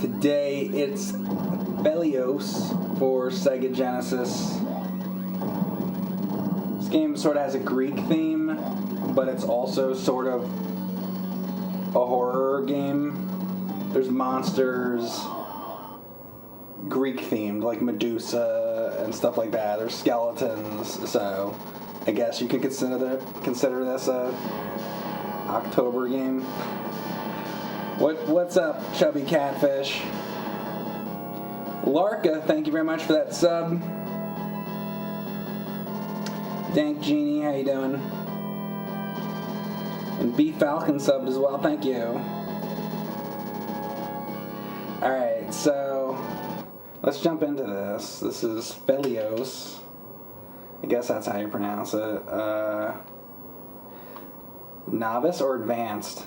Today it's Phelios for Sega Genesis. This game sort of has a Greek theme, but it's also sort of a horror game. There's monsters, Greek themed, like Medusa and stuff like that. There's skeletons, so I guess you could consider this a October game. What's up, Chubby Catfish? Larka, thank you very much for that sub. Dank Genie, how you doing? And B Falcon subbed as well, thank you. Alright, so let's jump into this. This is Phelios. I guess that's how you pronounce it. Novice or advanced?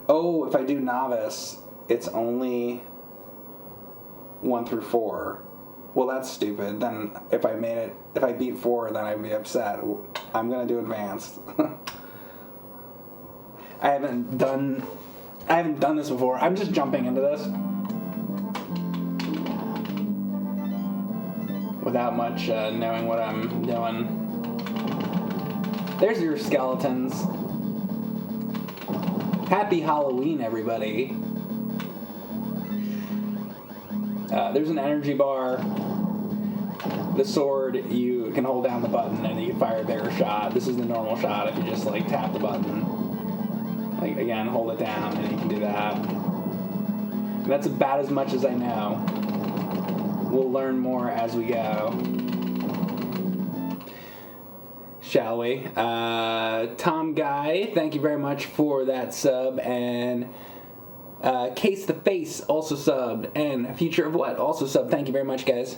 Oh, if I do novice, it's only 1 through 4. Well, that's stupid. Then if I beat 4, then I'd be upset. I'm gonna do advanced. I haven't done this before. I'm just jumping into this without much knowing what I'm doing. There's your skeletons. Happy Halloween, everybody. There's an energy bar. The sword, you can hold down the button and you can fire a bigger shot. This is the normal shot if you just like tap the button. Like again, hold it down and you can do that. And that's about as much as I know. We'll learn more as we go. Shall we? Tom Guy, thank you very much for that sub, and Case the Face also subbed, and Future of What also subbed. Thank you very much, guys.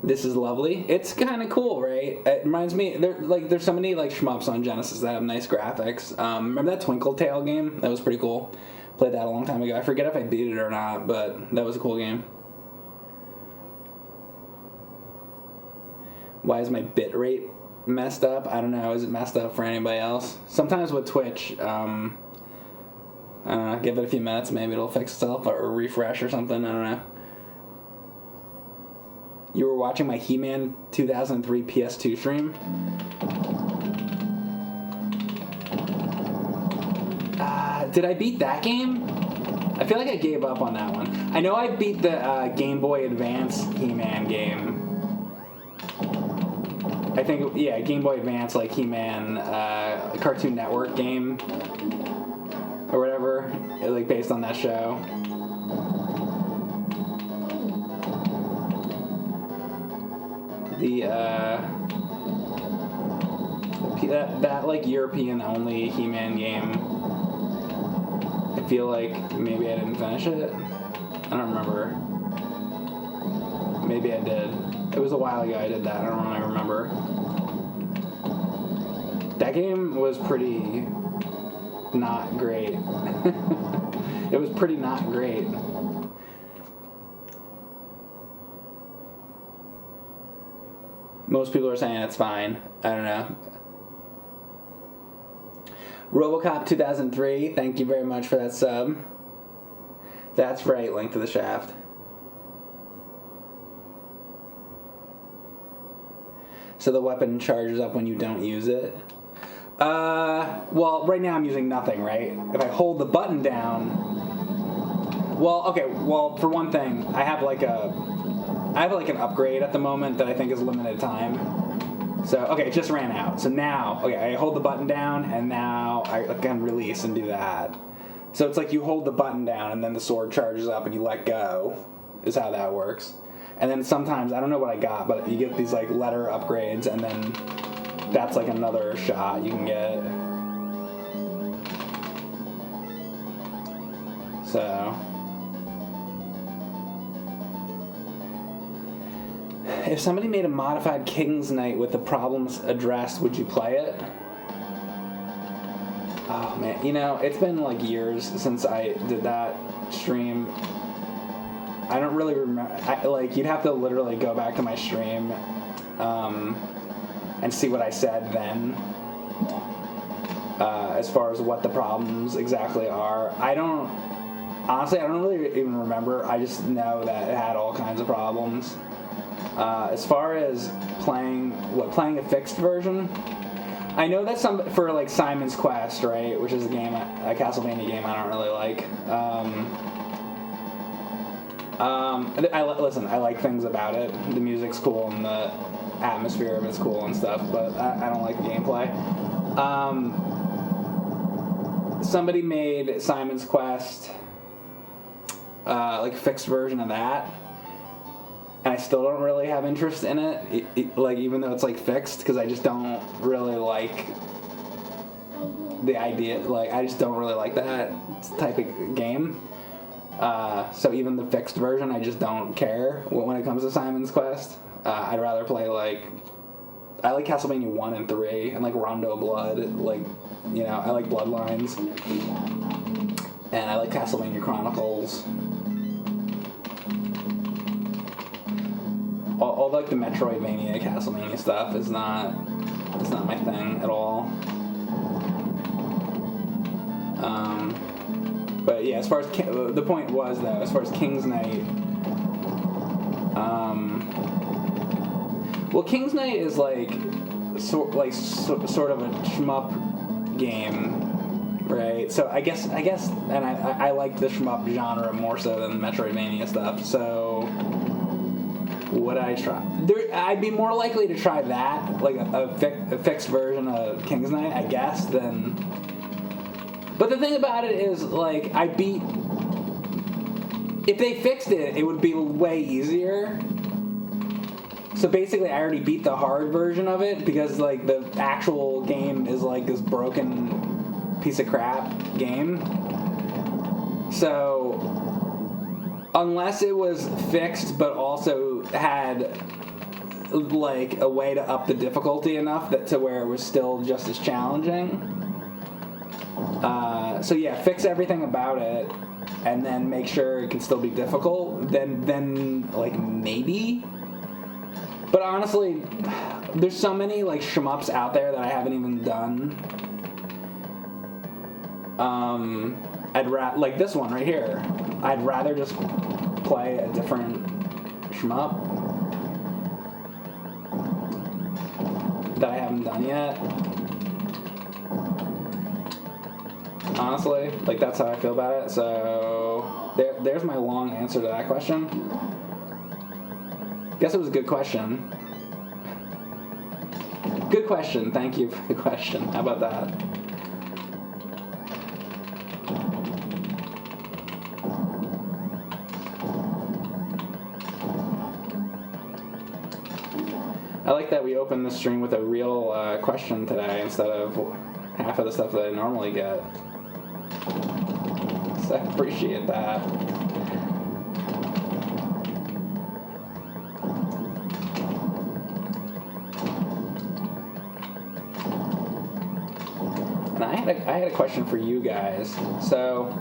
This is lovely. It's kind of cool, right? It reminds me, there's so many like shmups on Genesis that have nice graphics. Remember that Twinkle Tail game? That was pretty cool. Played that a long time ago. I forget if I beat it or not, but that was a cool game. Why is my bit rate messed up? I don't know. Is it messed up for anybody else? Sometimes with Twitch, I don't know, give it a few minutes, maybe it'll fix itself, or refresh or something, I don't know. You were watching my He-Man 2003 PS2 stream? Did I beat that game? I feel like I gave up on that one. I know I beat the Game Boy Advance He-Man game. I think, yeah, Game Boy Advance, like He-Man Cartoon Network game or whatever, like based on that show. That like European only He-Man game, I feel like maybe I didn't finish it. I don't remember. Maybe I did. It was a while ago I did that. I don't really remember. That game was pretty not great. It was pretty not great. Most people are saying it's fine. I don't know. RoboCop 2003, thank you very much for that sub. That's right, Link to the Shaft. So the weapon charges up when you don't use it. Well, right now I'm using nothing, right? If I hold the button down... Well, okay, well, for one thing, I have like an upgrade at the moment that I think is limited time. So, okay, it just ran out. So now, okay, I hold the button down, and now I can release and do that. So it's like you hold the button down, and then the sword charges up, and you let go, is how that works. And then sometimes, I don't know what I got, but you get these like letter upgrades, and then that's like another shot you can get. So... If somebody made a modified King's Knight with the problems addressed, would you play it? Oh man, you know, it's been like years since I did that stream. I don't really remember. You'd have to literally go back to my stream and see what I said then. As far as what the problems exactly are, I don't honestly, I don't really even remember. I just know that it had all kinds of problems. As far as playing a fixed version, I know that for like Simon's Quest, right, which is a Castlevania game I don't really like. I like things about it. The music's cool and the atmosphere of it's cool and stuff, but I don't like the gameplay. Somebody made Simon's Quest, like a fixed version of that, and I still don't really have interest in it, like even though it's like fixed, because I just don't really like the idea. Like I just don't really like that type of game. So even the fixed version, I just don't care when it comes to Simon's Quest. I'd rather play I like Castlevania 1 and 3 and like Rondo Blood, I like Bloodlines, and I like Castlevania Chronicles. All like the Metroidvania Castlevania stuff is not my thing at all. But yeah, as far as the point was though, as far as King's Knight, King's Knight is sort of a shmup game, right? So I guess, and I like the shmup genre more so than the Metroidvania stuff. So would I try? I'd be more likely to try that, like a fixed version of King's Knight, I guess, than. But the thing about it is, if they fixed it, it would be way easier. So basically, I already beat the hard version of it because, the actual game is, this broken piece of crap game. So, unless it was fixed but also had, a way to up the difficulty enough to where it was still just as challenging. So yeah, fix everything about it, and then make sure it can still be difficult. Then maybe. But honestly, there's so many shmups out there that I haven't even done. I'd this one right here. I'd rather just play a different shmup that I haven't done yet. Honestly, that's how I feel about it. So there's my long answer to that question. Guess it was a good question. Good question. Thank you for the question. How about that? I like that we opened the stream with a real question today instead of half of the stuff that I normally get. So I appreciate that. And I had a question for you guys. So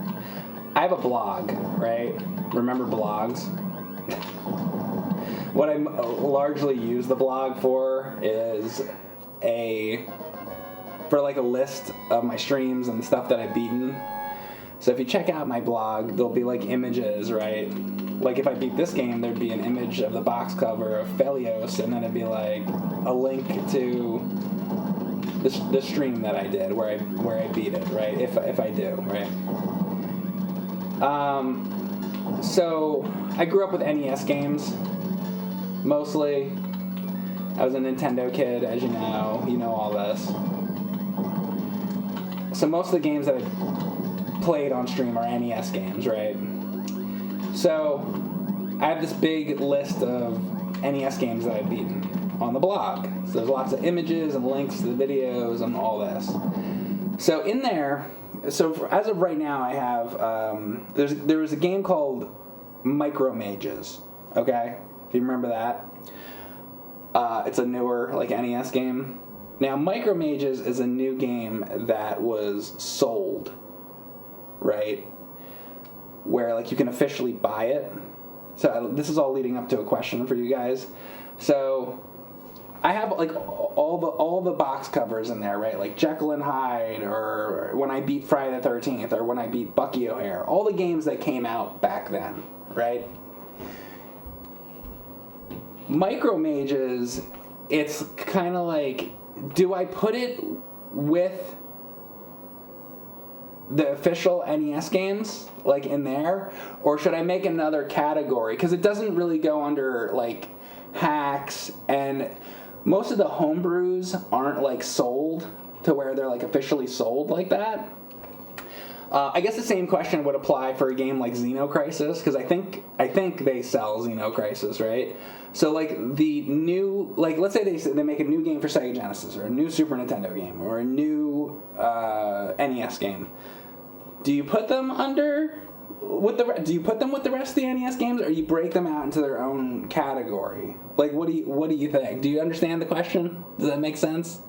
I have a blog, right? Remember blogs? What I largely use the blog for is for a list of my streams and stuff that I've beaten. So if you check out my blog, there'll be images, right? If I beat this game, there'd be an image of the box cover of Phelios, and then it'd be a link to the stream that I did where I beat it, right? If I do, right? So I grew up with NES games, mostly. I was a Nintendo kid, as you know all this. So most of the games that I played on stream are NES games, right? So I have this big list of NES games that I've beaten on the blog. So there's lots of images and links to the videos and all this. So in there, as of right now, I have there was a game called Micro Mages. Okay, if you remember that, it's a newer NES game. Now, Micro Mages is a new game that was sold, right? Where you can officially buy it. So this is all leading up to a question for you guys. So I have like all the box covers in there, right? Like Jekyll and Hyde, or when I beat Friday the 13th, or when I beat Bucky O'Hare. All the games that came out back then, right? Micro Mages, it's kind of like, do I put it with the official NES games, like in there, or should I make another category? Because it doesn't really go under like hacks, and most of the homebrews aren't like sold to where they're like officially sold like that. I guess the same question would apply for a game like Xenocrisis, because I think they sell Xenocrisis, right? So like the new, like let's say they make a new game for Sega Genesis, or a new Super Nintendo game, or a new NES game. Do you put them with the rest of the NES games, or you break them out into their own category? Like what do you think? Do you understand the question? Does that make sense?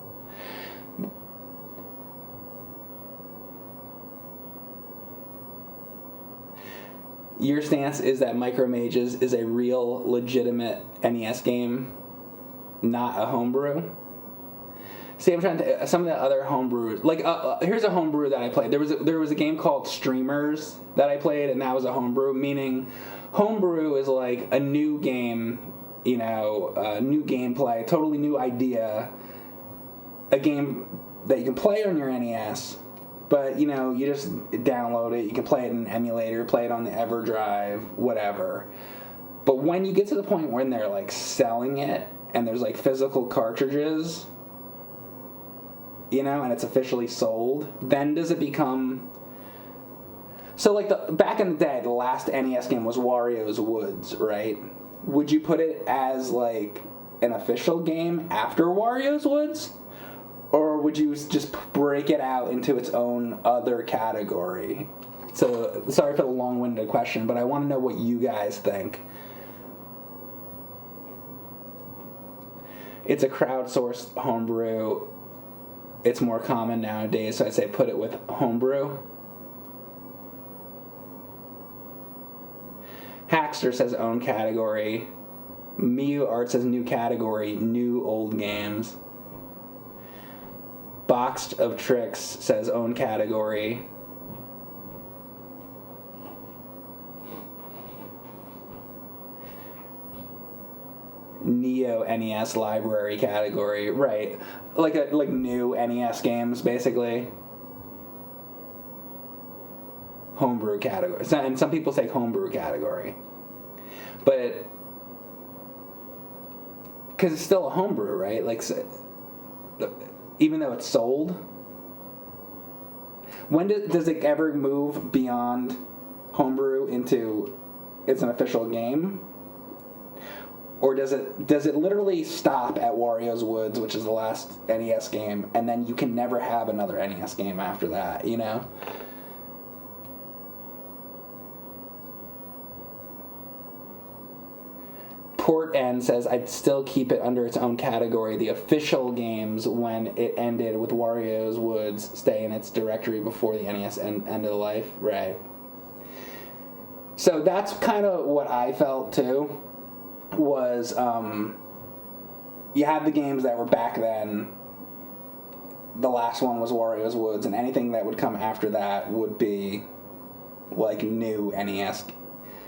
Your stance is that Micro Mages is a real, legitimate NES game, not a homebrew? See, I'm trying to... Some of the other homebrews... Like, here's a homebrew that I played. There was a game called Streamers that I played, and that was a homebrew, meaning homebrew is like a new game, new gameplay, totally new idea, a game that you can play on your NES... But, you just download it. You can play it in an emulator, play it on the EverDrive, whatever. But when you get to the point when they're, like, selling it, and there's, like, physical cartridges, and it's officially sold, then does it become... So, like, back in the day, the last NES game was Wario's Woods, right? Would you put it as, like, an official game after Wario's Woods? Or would you just break it out into its own other category? So, sorry for the long-winded question, but I want to know what you guys think. It's a crowdsourced homebrew. It's more common nowadays, so I'd say put it with homebrew. Hackster says own category. Miu Art says new category, new old games. Boxed of Tricks says own category. Neo NES library category, right? Like new NES games, basically. Homebrew category, and some people say homebrew category, but because it's still a homebrew, right? Like, even though it's sold, when does it ever move beyond homebrew into it's an official game? Or does it literally stop at Wario's Woods, which is the last NES game, and then you can never have another NES game after that, Port N says, I'd still keep it under its own category. The official games, when it ended with Wario's Woods, stay in its directory before the NES end of life. Right. So that's kind of what I felt, too, was you had the games that were back then. The last one was Wario's Woods, and anything that would come after that would be, like, new NES.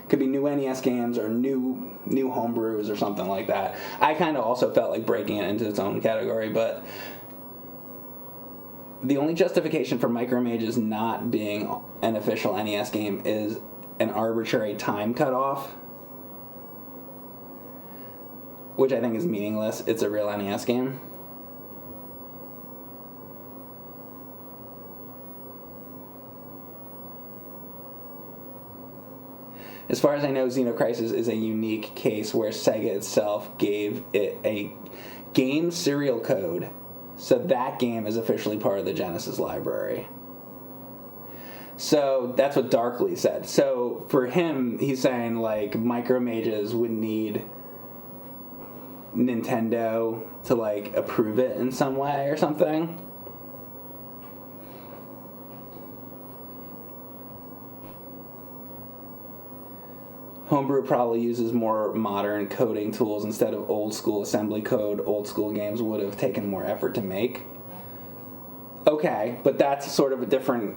Could be new NES games or new homebrews or something like that. I kind of also felt like breaking it into its own category, but the only justification for Micro Mages not being an official NES game is an arbitrary time cutoff, which I think is meaningless. It's a real NES game. As far as I know, Xenocrisis is a unique case where Sega itself gave it a game serial code, so that game is officially part of the Genesis library. So that's what Darkly said. So for him, he's saying, like, Micro Mages would need Nintendo to, like, approve it in some way or something. Homebrew probably uses more modern coding tools instead of old school assembly code. Old school games would have taken more effort to make. Okay, but that's sort of a different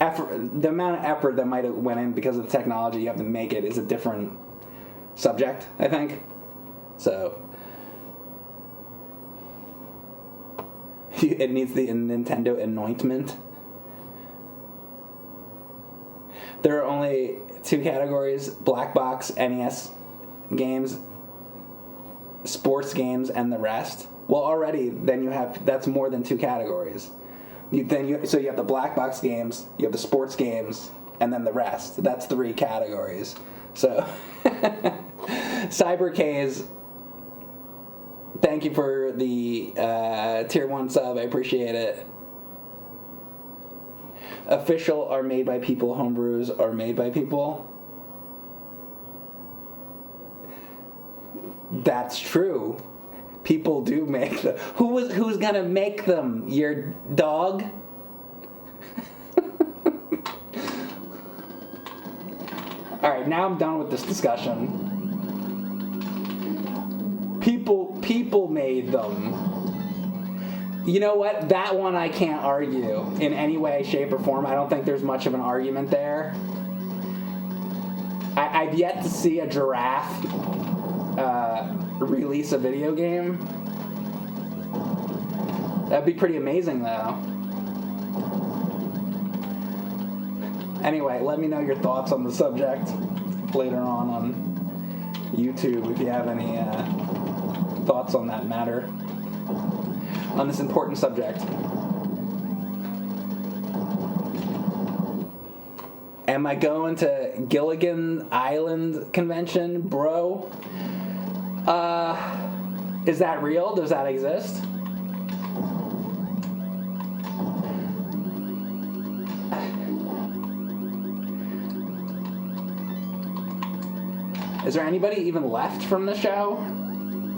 effort. The amount of effort that might have went in because of the technology you have to make it is a different subject, I think. So it needs the Nintendo anointment. There are only 2 categories: black box NES games, sports games, and the rest. Well, already then that's more than 2 categories. So you have the black box games, you have the sports games, and then the rest. That's 3 categories. So CyberK's, thank you for the tier 1 sub. I appreciate it. Official are made by people. Homebrews are made by people. That's true. People do make them. Who's gonna make them? Your dog? Alright, now I'm done with this discussion. People made them. You know what? That one I can't argue in any way, shape, or form. I don't think there's much of an argument there. I've yet to see a giraffe release a video game. That'd be pretty amazing, though. Anyway, let me know your thoughts on the subject later on YouTube if you have any thoughts on that matter. On this important subject. Am I going to Gilligan Island Convention, bro? Is that real? Does that exist? Is there anybody even left from the show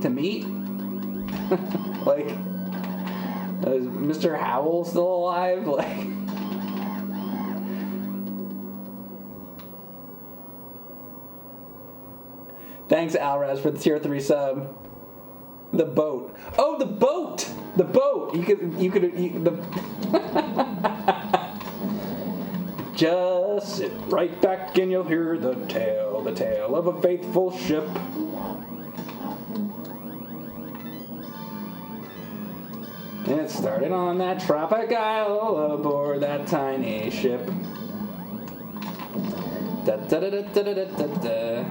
to meet? Like, is Mr. Howell still alive? Like, thanks, Alrez, for the tier 3 sub. The boat. Oh, the boat! The boat! You could Just sit right back and you'll hear the tale of a faithful ship. It started on that tropic isle aboard that tiny ship. Da da da da da da da da.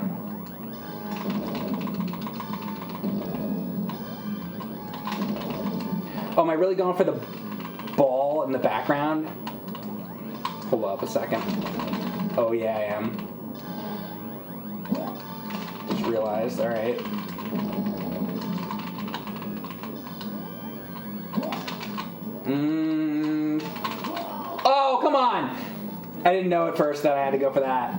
Oh, am I really going for the ball in the background? Hold up a second. Oh yeah, I am. Just realized, alright. Oh, come on! I didn't know at first that I had to go for that.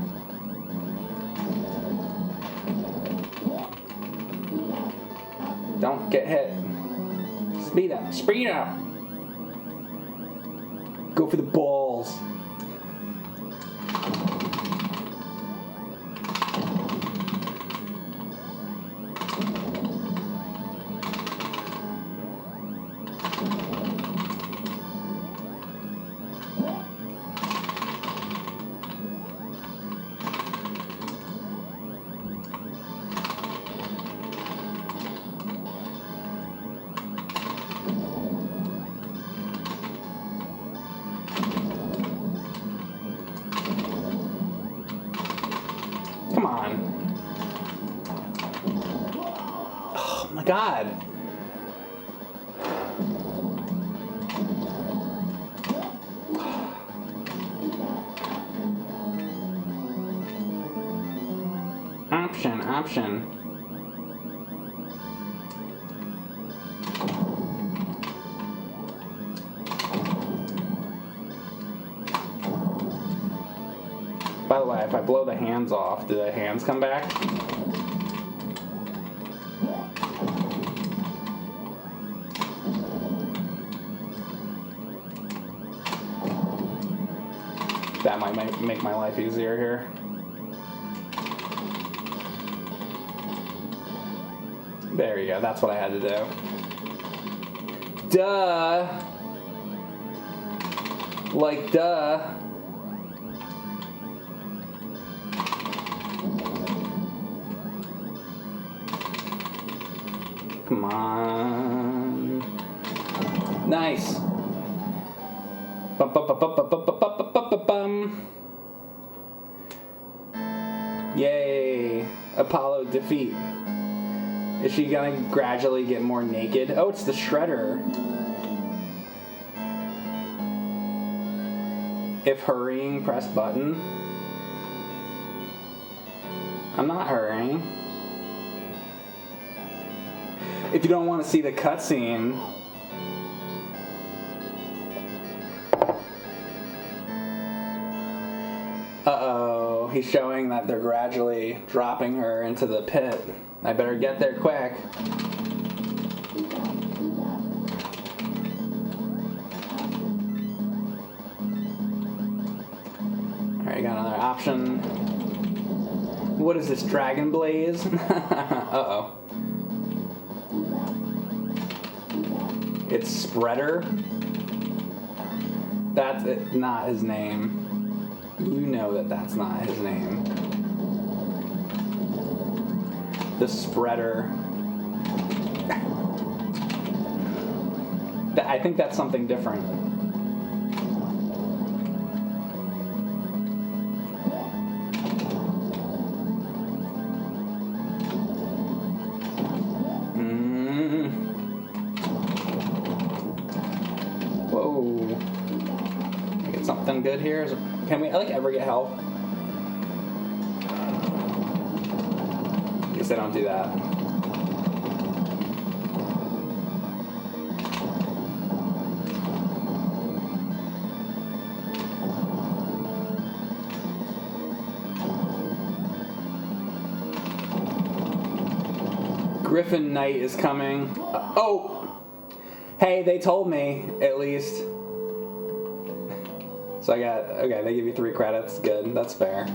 Don't get hit. Speed up. Speed up! Go for the balls. Come on. Oh my God. Option. By the way, if I blow the hands off, do the hands come back? That might make my life easier here. There you go. That's what I had to do. Duh. Like, duh. Come on. Nice. Bum, bum, bum, bum, bum, bum, bum, bum, bum, bum. Yay. Apollo defeat. Is she gonna gradually get more naked? Oh, it's the Shredder. If hurrying, press button. I'm not hurrying. If you don't want to see the cutscene, uh-oh, he's showing that they're gradually dropping her into the pit. I better get there quick. Alright, got another option. What is this, Dragon Blaze? Uh-oh. It's Spreader. That's not his name. You know that that's not his name. The Spreader. I think that's something different. Whoa. Get something good here? Can we ever get help? Guess I don't do that. Griffin Knight is coming. Oh! Hey, they told me, at least. So I got, okay, they give you 3 credits. Good, that's fair.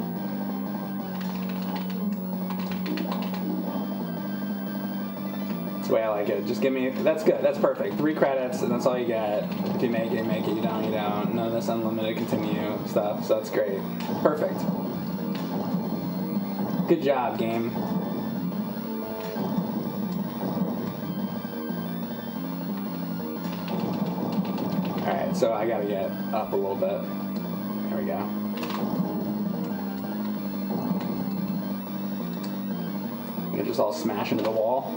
That's the way I like it. Just give me, that's good, that's perfect. 3 credits, and that's all you get. If you make it, you make it. You don't, you don't. None of this unlimited continue stuff, so that's great. Perfect. Good job, game. Alright, so I gotta get up a little bit. There we go. You just all smash into the wall.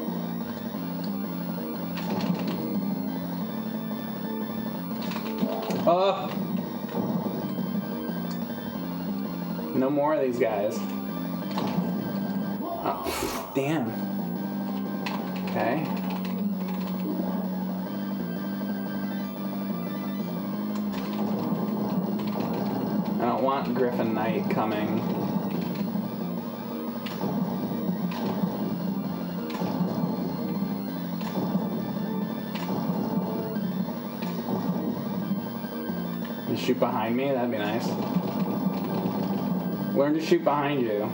No more of these guys. Oh, damn. Okay. I don't want Griffin Knight coming. You shoot behind me? That'd be nice. Learn to shoot behind you.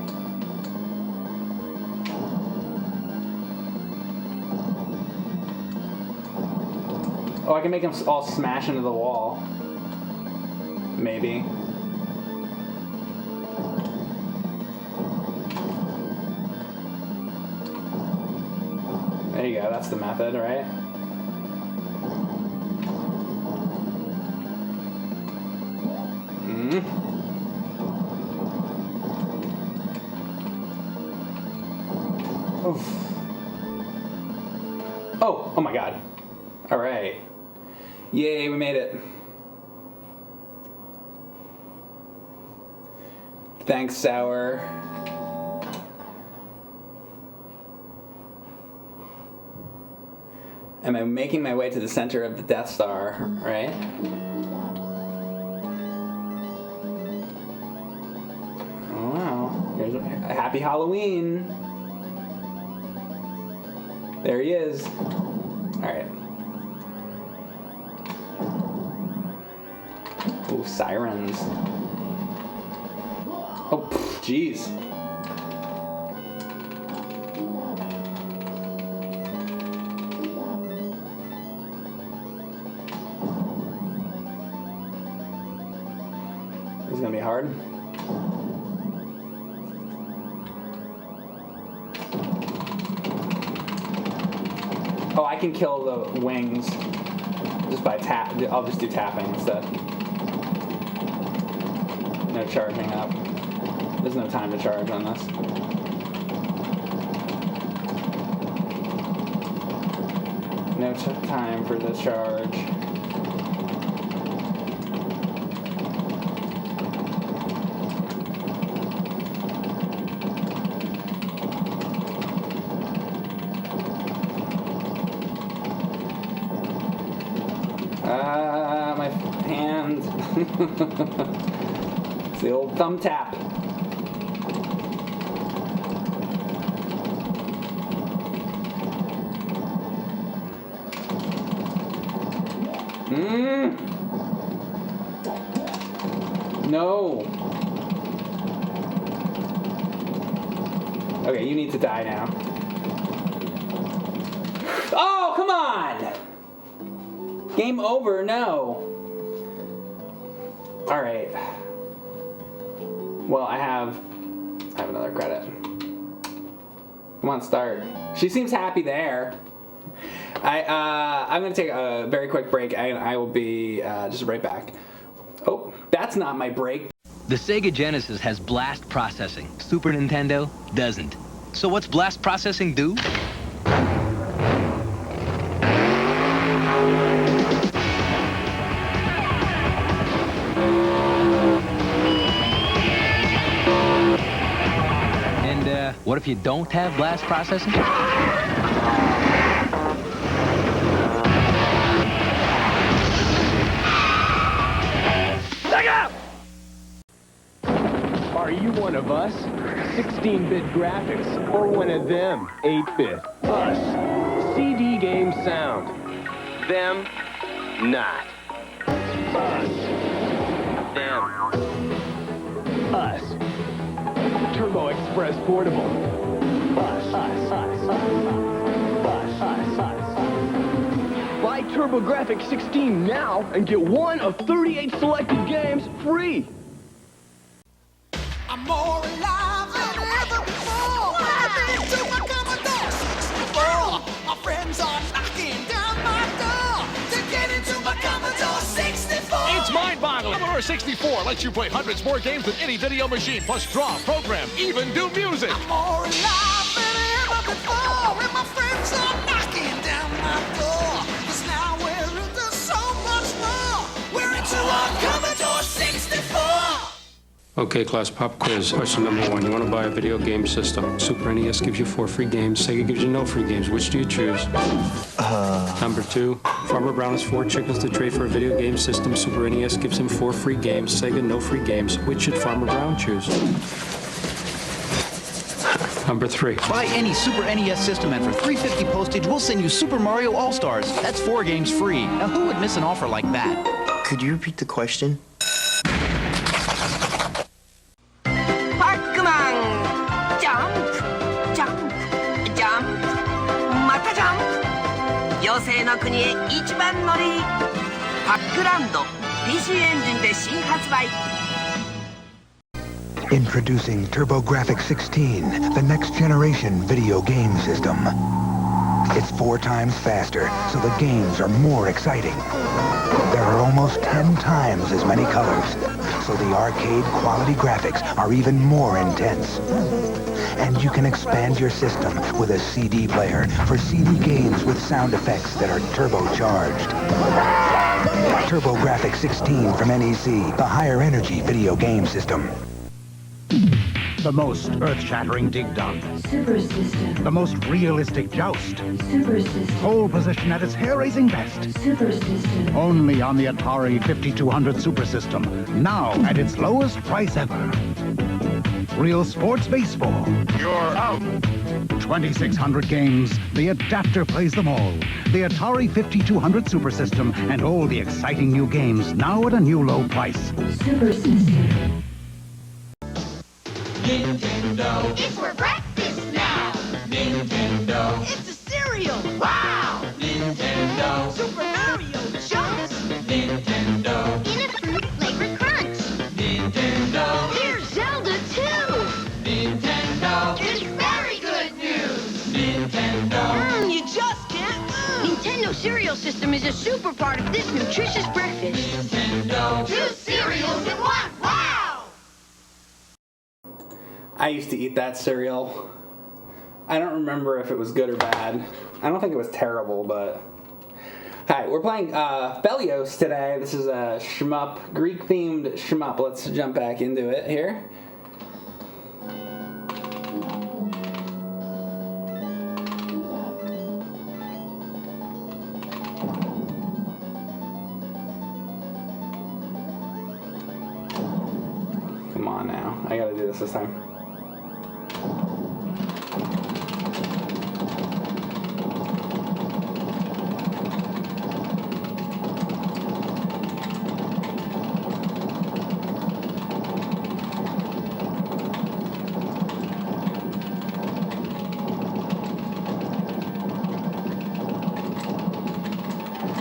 Oh, I can make them all smash into the wall. Maybe. There you go, that's the method, right? Oof. Oh my god. Alright. Yay, we made it. Thanks, Sour. Am I making my way to the center of the Death Star, right? Oh, wow. Here's a happy Halloween. There he is. Alright. Ooh, sirens. Oh, jeez. is gonna be hard. Oh, I can kill the wings just by tap. I'll just do tapping instead. No charging up. There's no time to charge on this. No time for this charge. My hand. It's the old thumb tap. No. Okay, you need to die now. Oh, come on! Game over, no. Alright. Well, I have another credit. Come on, start. She seems happy there. I'm going to take a very quick break, and I will be just right back. Oh, that's not my break. The Sega Genesis has blast processing. Super Nintendo doesn't. So what's blast processing do? And what if you don't have blast processing? Are you one of us? 16-bit graphics, or one of them, 8-bit? Us. CD game sound. Them, not. Us. Them. Us. Turbo Express Portable. Us. Buy TurboGrafx 16 now and get one of 38 selected games free. I'm more alive than ever before. I've been to my Commodore 64. My friends are knocking down my door to get into my Commodore 64. It's mind-boggling. Commodore 64 lets you play hundreds more games than any video machine, plus draw, program, even do music. I'm more alive than ever before, and my friends are knocking down my door. 'Cause now we're into so much more. We're into our Commodore 64. Okay, class, pop quiz. Question number 1. You want to buy a video game system. Super NES gives you 4 free games. Sega gives you no free games. Which do you choose? Number 2. Farmer Brown has 4 chickens to trade for a video game system. Super NES gives him 4 free games. Sega, no free games. Which should Farmer Brown choose? Number 3. Buy any Super NES system, and for $3.50 postage, we'll send you Super Mario All-Stars. That's 4 games free. Now, who would miss an offer like that? Could you repeat the question? Introducing TurboGrafx 16, the next generation video game system. It's 4 times faster, so the games are more exciting. There are almost 10 times as many colors, so the arcade quality graphics are even more intense. And you can expand your system with a CD player for CD games with sound effects that are turbocharged. TurboGrafx 16 from NEC, the higher energy video game system. The most earth-shattering dig-dug. Super System. The most realistic joust. Super System. Pole position at its hair-raising best. Super System. Only on the Atari 5200 Super System. Now at its lowest price ever. Real sports baseball. You're out. 2,600 games. The adapter plays them all. The Atari 5200 Super System and all the exciting new games now at a new low price. Super System. Nintendo. It's for breakfast now. Nintendo. It's a cereal. Wow. Nintendo. Super Mario Chunks. Nintendo. In a fruit-flavored crunch. Nintendo. cereal system is a super part of this nutritious breakfast. Nintendo. 2 cereals in 1. Wow! I used to eat that cereal. I don't remember if it was good or bad. I don't think it was terrible, but... Hi, we're playing Phelios today. This is a Shmup, Greek-themed Shmup. Let's jump back into it here. Come on now. I gotta do this time.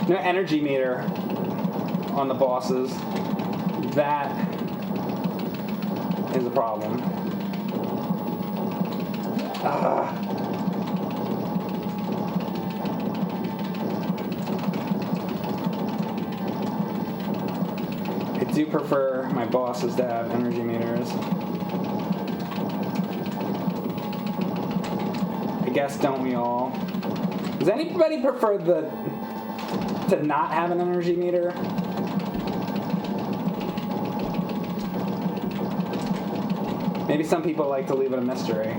No energy meter on the bosses. That is a problem. I do prefer my bosses to have energy meters. I guess, don't we all? Does anybody prefer to not have an energy meter? Maybe some people like to leave it a mystery.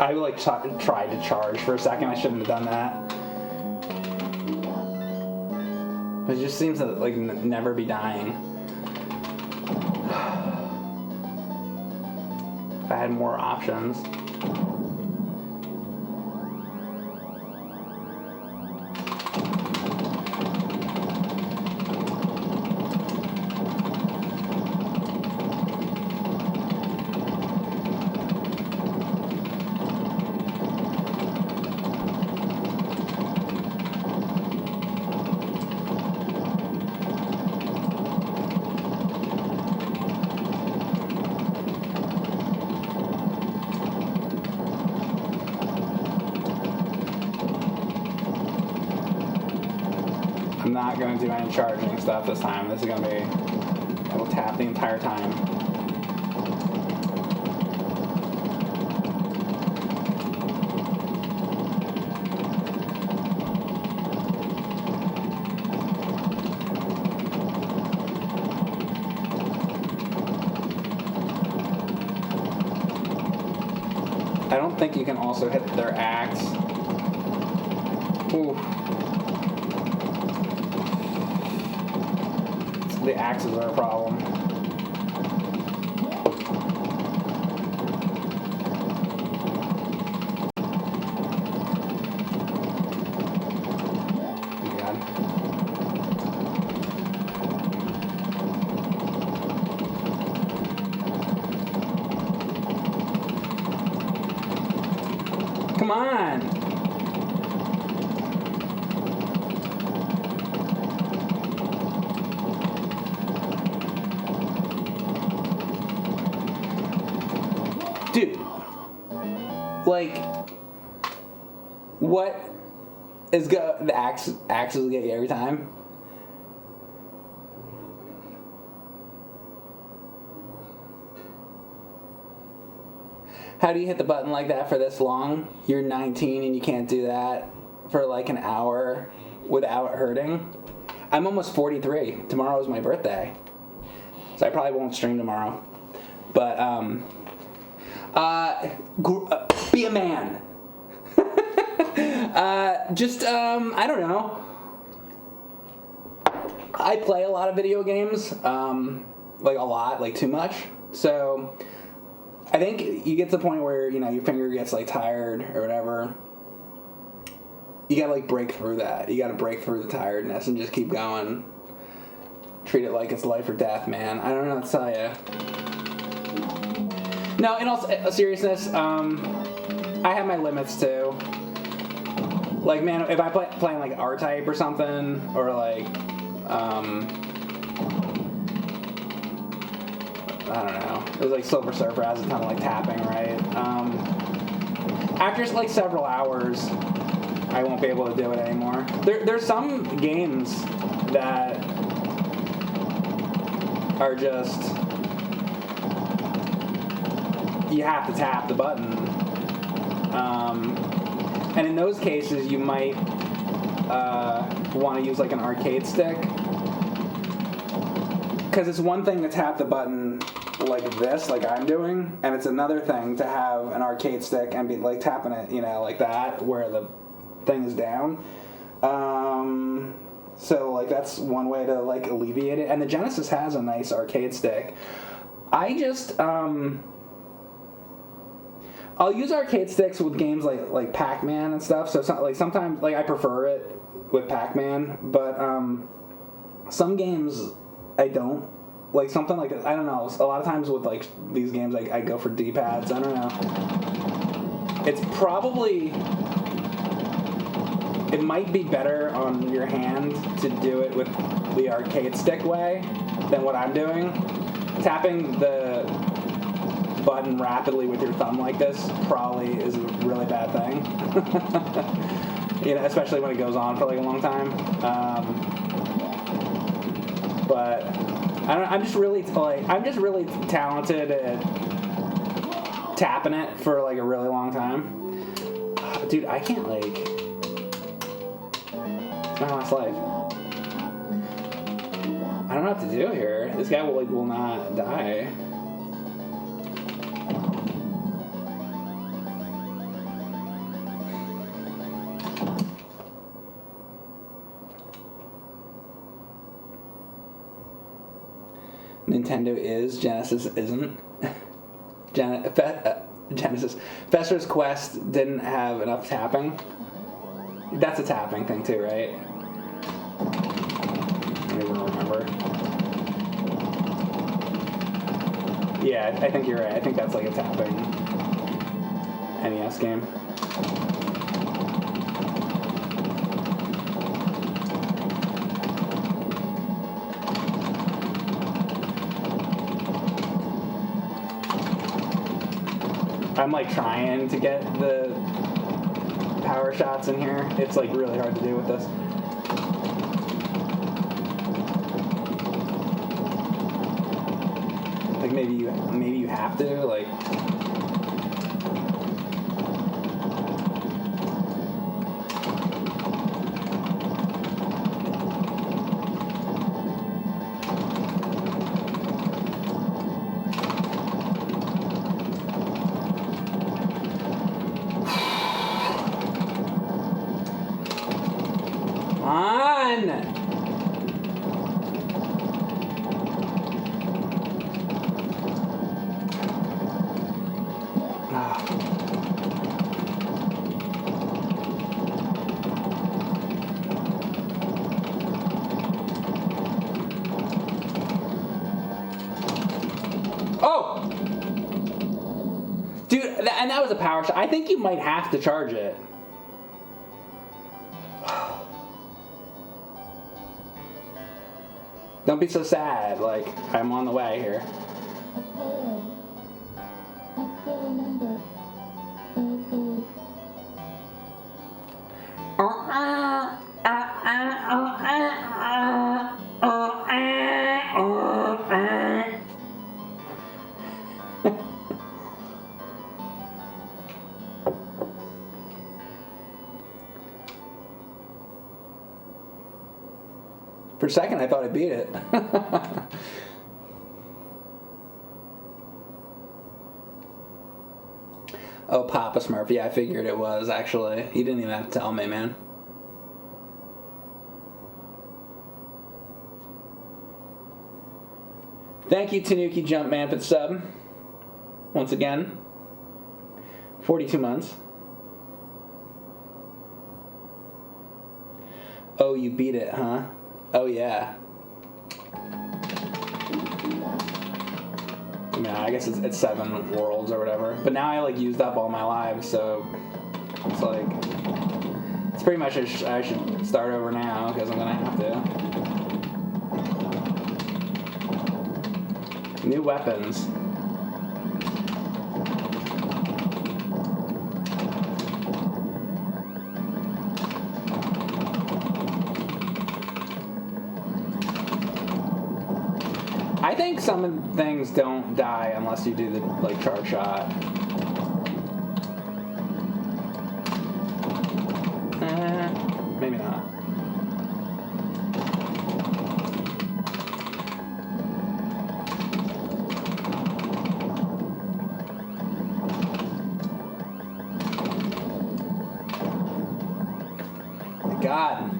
I like tried to charge for a second. I shouldn't have done that. It just seems to like never be dying. If I had more options. I'm not going to do any charging stuff this time. This is going to be... I will tap the entire time. I don't think you can also hit their axe. Ooh. The axes are a problem. Oh God. Come on! Dude, like, what is the axes get you every time? How do you hit the button like that for this long? You're 19 and you can't do that for like an hour without hurting? I'm almost 43. Tomorrow is my birthday. So I probably won't stream tomorrow. But, be a man. I don't know. I play a lot of video games, like a lot, like too much. So I think you get to the point where, you know, your finger gets like tired or whatever. You gotta like break through that. You gotta break through the tiredness and just keep going. Treat it like it's life or death, man. I don't know what to tell you. No, in all seriousness, I have my limits too. Like, man, if I playing like R-Type or something, or like, I don't know. It was like Silver Surfer has a ton of like tapping, right? After like several hours, I won't be able to do it anymore. There's some games that are just, you have to tap the button. And in those cases, you might want to use like an arcade stick. Because it's one thing to tap the button like this, like I'm doing, and it's another thing to have an arcade stick and be like tapping it, you know, like that, where the thing is down. So like that's one way to like alleviate it. And the Genesis has a nice arcade stick. I just I'll use arcade sticks with games like Pac-Man and stuff. So like sometimes like I prefer it with Pac-Man, but some games I don't. Like something like, I don't know, a lot of times with like these games I go for D-pads. I don't know. It's probably, it might be better on your hand to do it with the arcade stick way than what I'm doing. Tapping the button rapidly with your thumb like this probably is a really bad thing. You know, especially when it goes on for like a long time. But I don't know, I'm just really talented at tapping it for like a really long time. Dude, I can't like, it's my last life. I don't know what to do here. This guy will not die. Nintendo is, Genesis isn't. Genesis. Fester's Quest didn't have enough tapping. That's a tapping thing too, right? I don't even remember. Yeah, I think you're right. I think that's like a tapping NES game. I'm like trying to get the power shots in here. It's like really hard to do with this. Like maybe you have to like. And that was a power shot. I think you might have to charge it. Don't be so sad. Like, I'm on the way here. For a second, I thought I beat it. Oh, Papa Smurf. Yeah, I figured it was, actually. You didn't even have to tell me, man. Thank you, Tanuki Jumpman, for the sub. Once again. 42 months. Oh, you beat it, huh? Oh, yeah. Yeah, I guess it's 7 worlds or whatever. But now I, like, used up all my lives, so it's like... It's pretty much I should start over now, because I'm gonna have to. New weapons. I think some things don't die unless you do the like charge shot. Maybe not. God.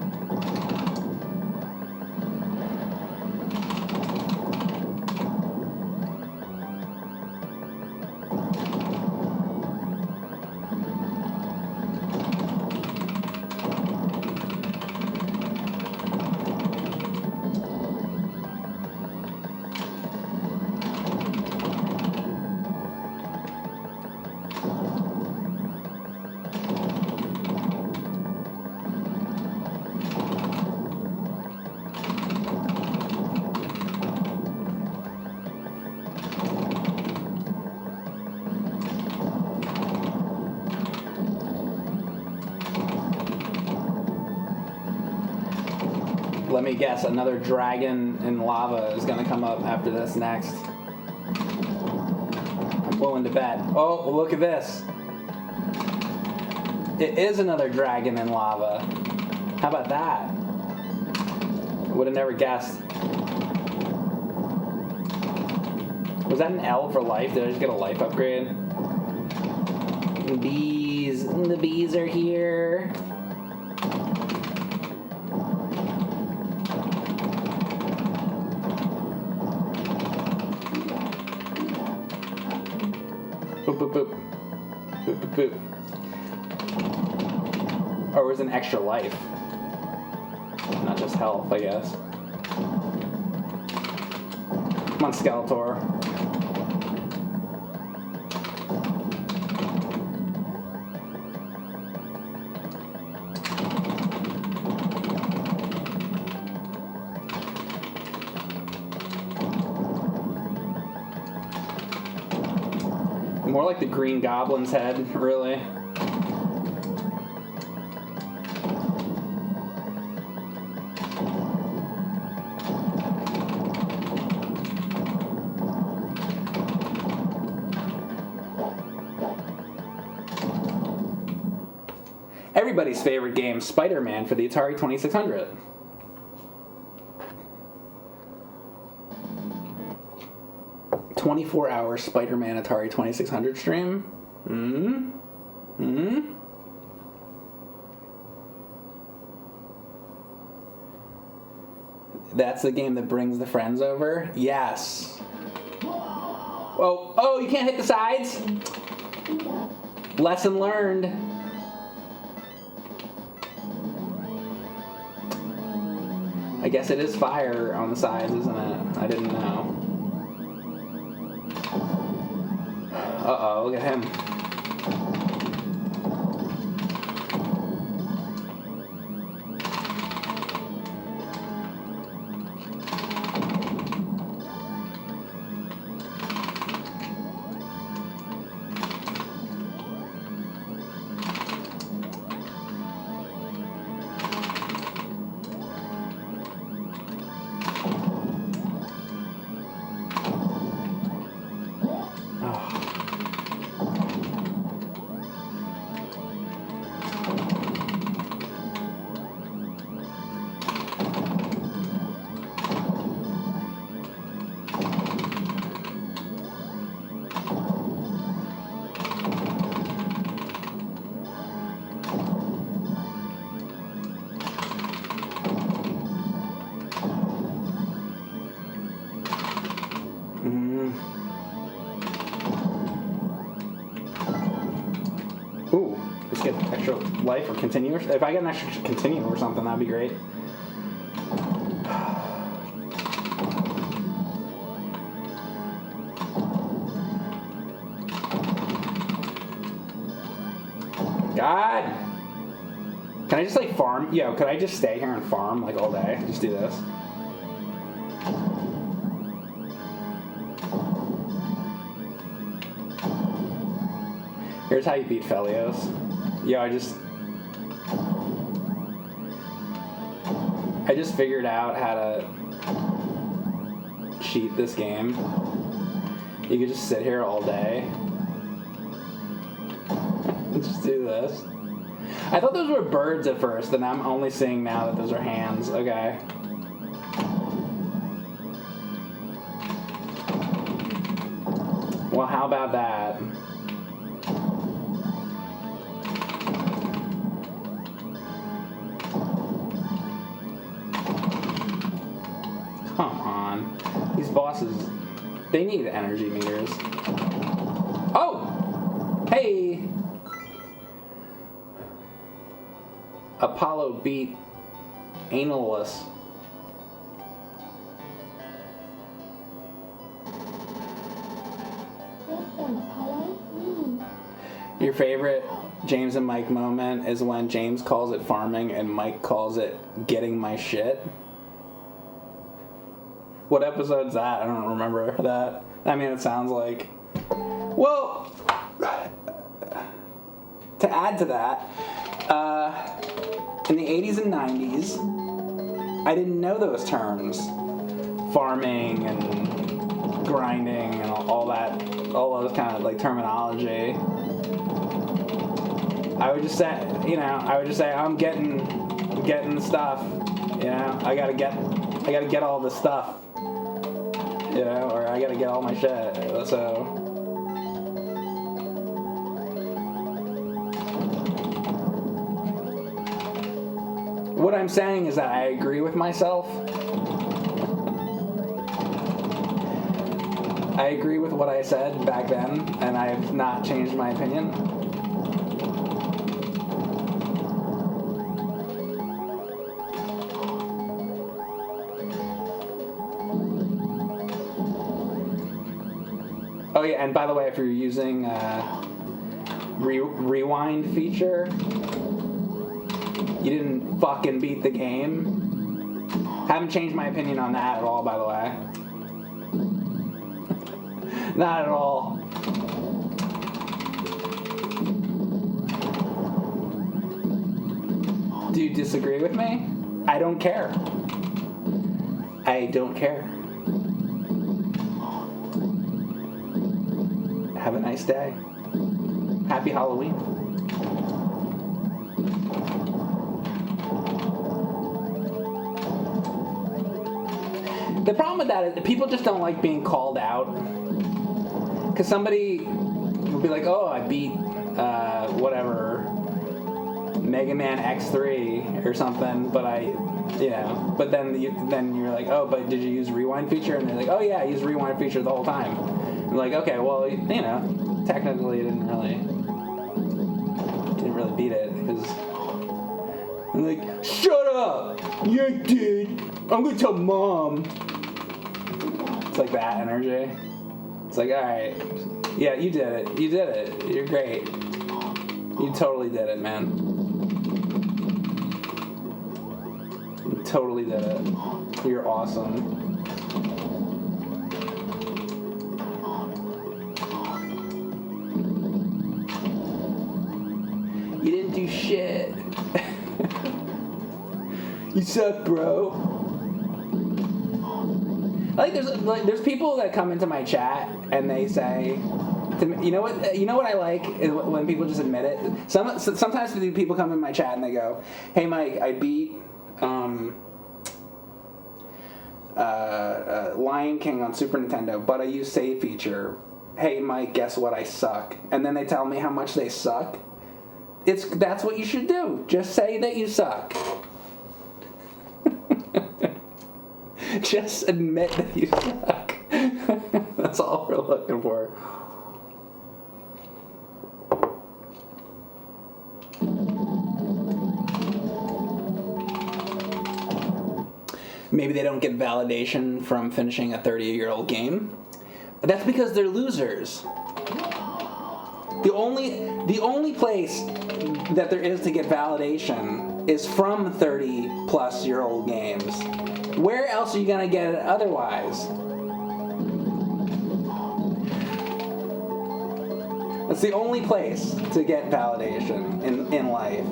Let me guess, another dragon in lava is gonna come up after this next. I'm willing to bet. Oh, look at this. It is another dragon in lava. How about that? Would have never guessed. Was that an L for life? Did I just get a life upgrade? The bees are here. Boop, boop, boop. Boop, boop, boop. Or was it an extra life? Not just health, I guess. Come on, Skeletor. More like the Green Goblin's head, really. Everybody's favorite game, Spider-Man for the Atari 2600. "24-hour Spider-Man Atari 2600 stream." That's the game that brings the friends over? Yes. Oh, you can't hit the sides? Lesson learned. I guess it is fire on the sides, isn't it? I didn't know. Uh-oh, look at him. Ooh, let's get extra life or continue. If I get an extra continue or something, that'd be great. God! Can I just like farm? Yo, could I just stay here and farm like all day? Just do this. Here's how you beat Phelios. Yo, I just figured out how to cheat this game. You could just sit here all day. Just do this. I thought those were birds at first, and I'm only seeing now that those are hands. Okay. Well, how about that? Come on. These bosses, they need energy meters. Oh! Hey! Apollo beat Analus. Your favorite James and Mike moment is when James calls it farming and Mike calls it getting my shit. What episode's that? I don't remember that. I mean, it sounds like... Well, to add to that, in the 80s and 90s, I didn't know those terms. Farming and grinding and all that, all those kind of like terminology. I would just say, I'm getting the stuff, I gotta get all the stuff, or I gotta get all my shit, so. What I'm saying is that I agree with myself. I agree with what I said back then, and I have not changed my opinion. Oh yeah, and by the way, if you're using rewind feature, you didn't fucking beat the game. Haven't changed my opinion on that at all, by the way. Not at all. Do you disagree with me? I don't care. I don't care. Have a nice day. Happy Halloween. The problem with that is that people just don't like being called out. Because somebody will be like, oh, I beat, whatever, Mega Man X3 or something, but but then you're like, oh, but did you use rewind feature? And they're like, oh yeah, I used rewind feature the whole time. I'm like, okay, well, technically you didn't really beat it, because I'm like, shut up! Yeah, I did! I'm gonna tell Mom! It's like that energy. It's like, alright, yeah, you did it. You did it. You're great. You totally did it, man. You totally did it. You're awesome. You didn't do shit. You suck, bro. There's people that come into my chat and they say, to me, you know what I like is when people just admit it. Sometimes people come in my chat and they go, "Hey Mike, I beat Lion King on Super Nintendo, but I use save feature. Hey Mike, guess what? I suck." And then they tell me how much they suck. That's what you should do. Just say that you suck. Just admit that you suck. That's all we're looking for. Maybe they don't get validation from finishing a 30-year-old game. That's because they're losers. The only place that there is to get validation is from 30-plus-year-old games. Where else are you gonna get it otherwise? It's the only place to get validation in life.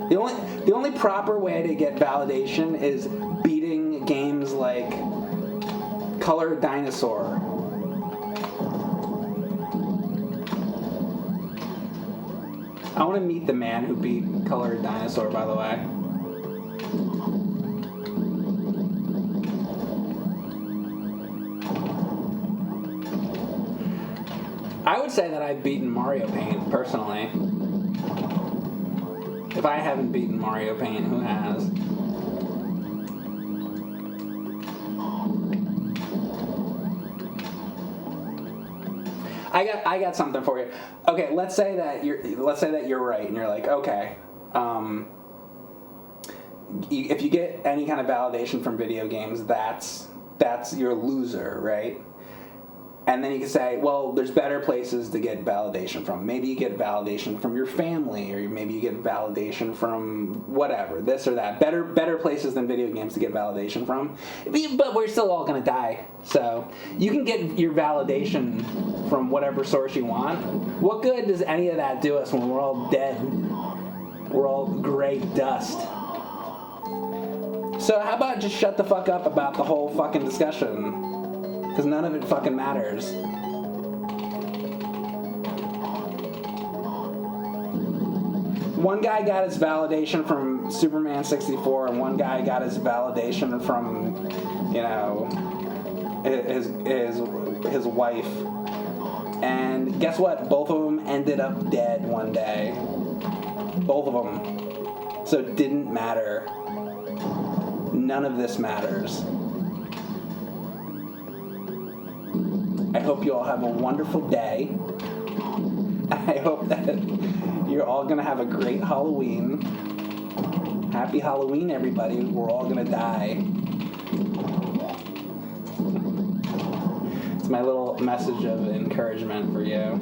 The only proper way to get validation is beating games like Color Dinosaur. I want to meet the man who beat Color Dinosaur, by the way. I would say that I've beaten Mario Paint, personally. If I haven't beaten Mario Paint, who has? I got something for you. Okay, let's say that you're right, and you're like, okay, if you get any kind of validation from video games, that's you're a loser, right? And then you can say, well, there's better places to get validation from. Maybe you get validation from your family, or maybe you get validation from whatever, this or that. Better places than video games to get validation from. But we're still all gonna die. So you can get your validation from whatever source you want. What good does any of that do us when we're all dead? We're all gray dust. So how about just shut the fuck up about the whole fucking discussion? Because none of it fucking matters. One guy got his validation from Superman 64, and one guy got his validation from, you know, his wife. And guess what? Both of them ended up dead one day. Both of them. So it didn't matter. None of this matters. I hope you all have a wonderful day. I hope that you're all going to have a great Halloween. Happy Halloween, everybody. We're all going to die. It's my little message of encouragement for you.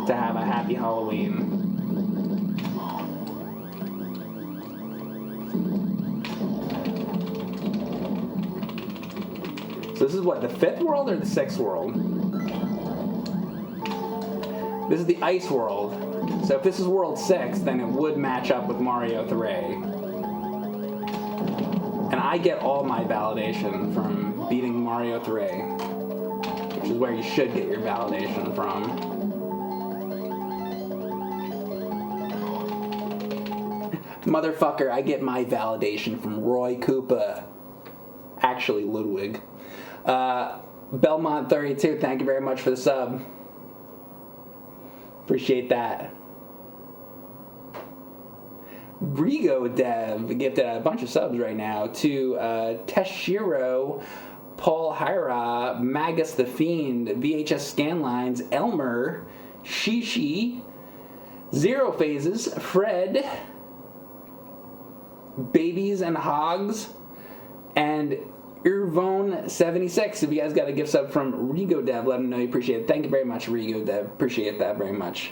To have a happy Halloween. So this is what, the 5th world or the 6th world? This is the ice world. So if this is world 6, then it would match up with Mario 3. And I get all my validation from beating Mario 3, which is where you should get your validation from. Motherfucker, I get my validation from Roy Koopa. Actually, Ludwig. Belmont32, thank you very much for the sub. Appreciate that. Rigo Dev gifted a bunch of subs right now to Teshiro, Paul Hira, Magus the Fiend, VHS Scanlines, Elmer, Shishi, Zero Phases, Fred, Babies and Hogs, and Irvone76. If you guys got a gift sub from Rigo Dev, let them know you appreciate it. Thank you very much, Rigo Dev. Appreciate that very much.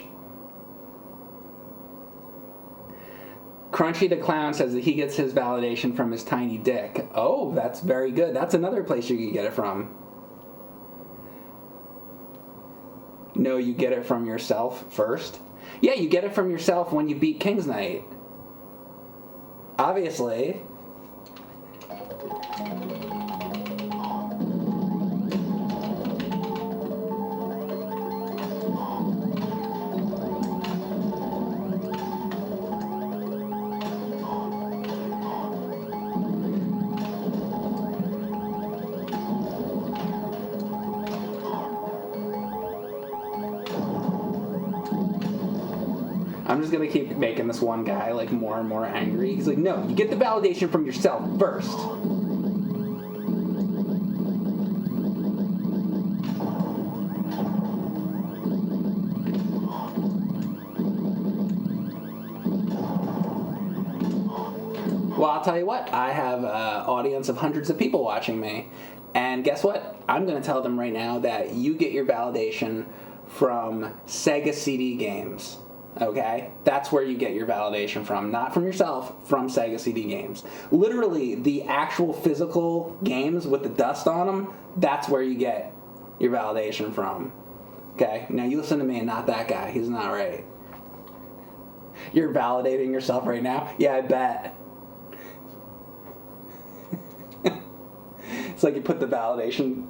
Crunchy the Clown says that he gets his validation from his tiny dick. Oh, that's very good. That's another place you can get it from. No, you get it from yourself first. Yeah, you get it from yourself when you beat King's Knight. Obviously. I'm just gonna keep making this one guy like more and more angry. He's like, no, you get the validation from yourself first. Well, I'll tell you what, I have an audience of hundreds of people watching me. And guess what? I'm gonna tell them right now that you get your validation from Sega CD games. Okay? That's where you get your validation from. Not from yourself, from Sega CD games. Literally, the actual physical games with the dust on them, that's where you get your validation from. Okay? Now you listen to me and not that guy. He's not right. You're validating yourself right now? Yeah, I bet. It's like you put the validation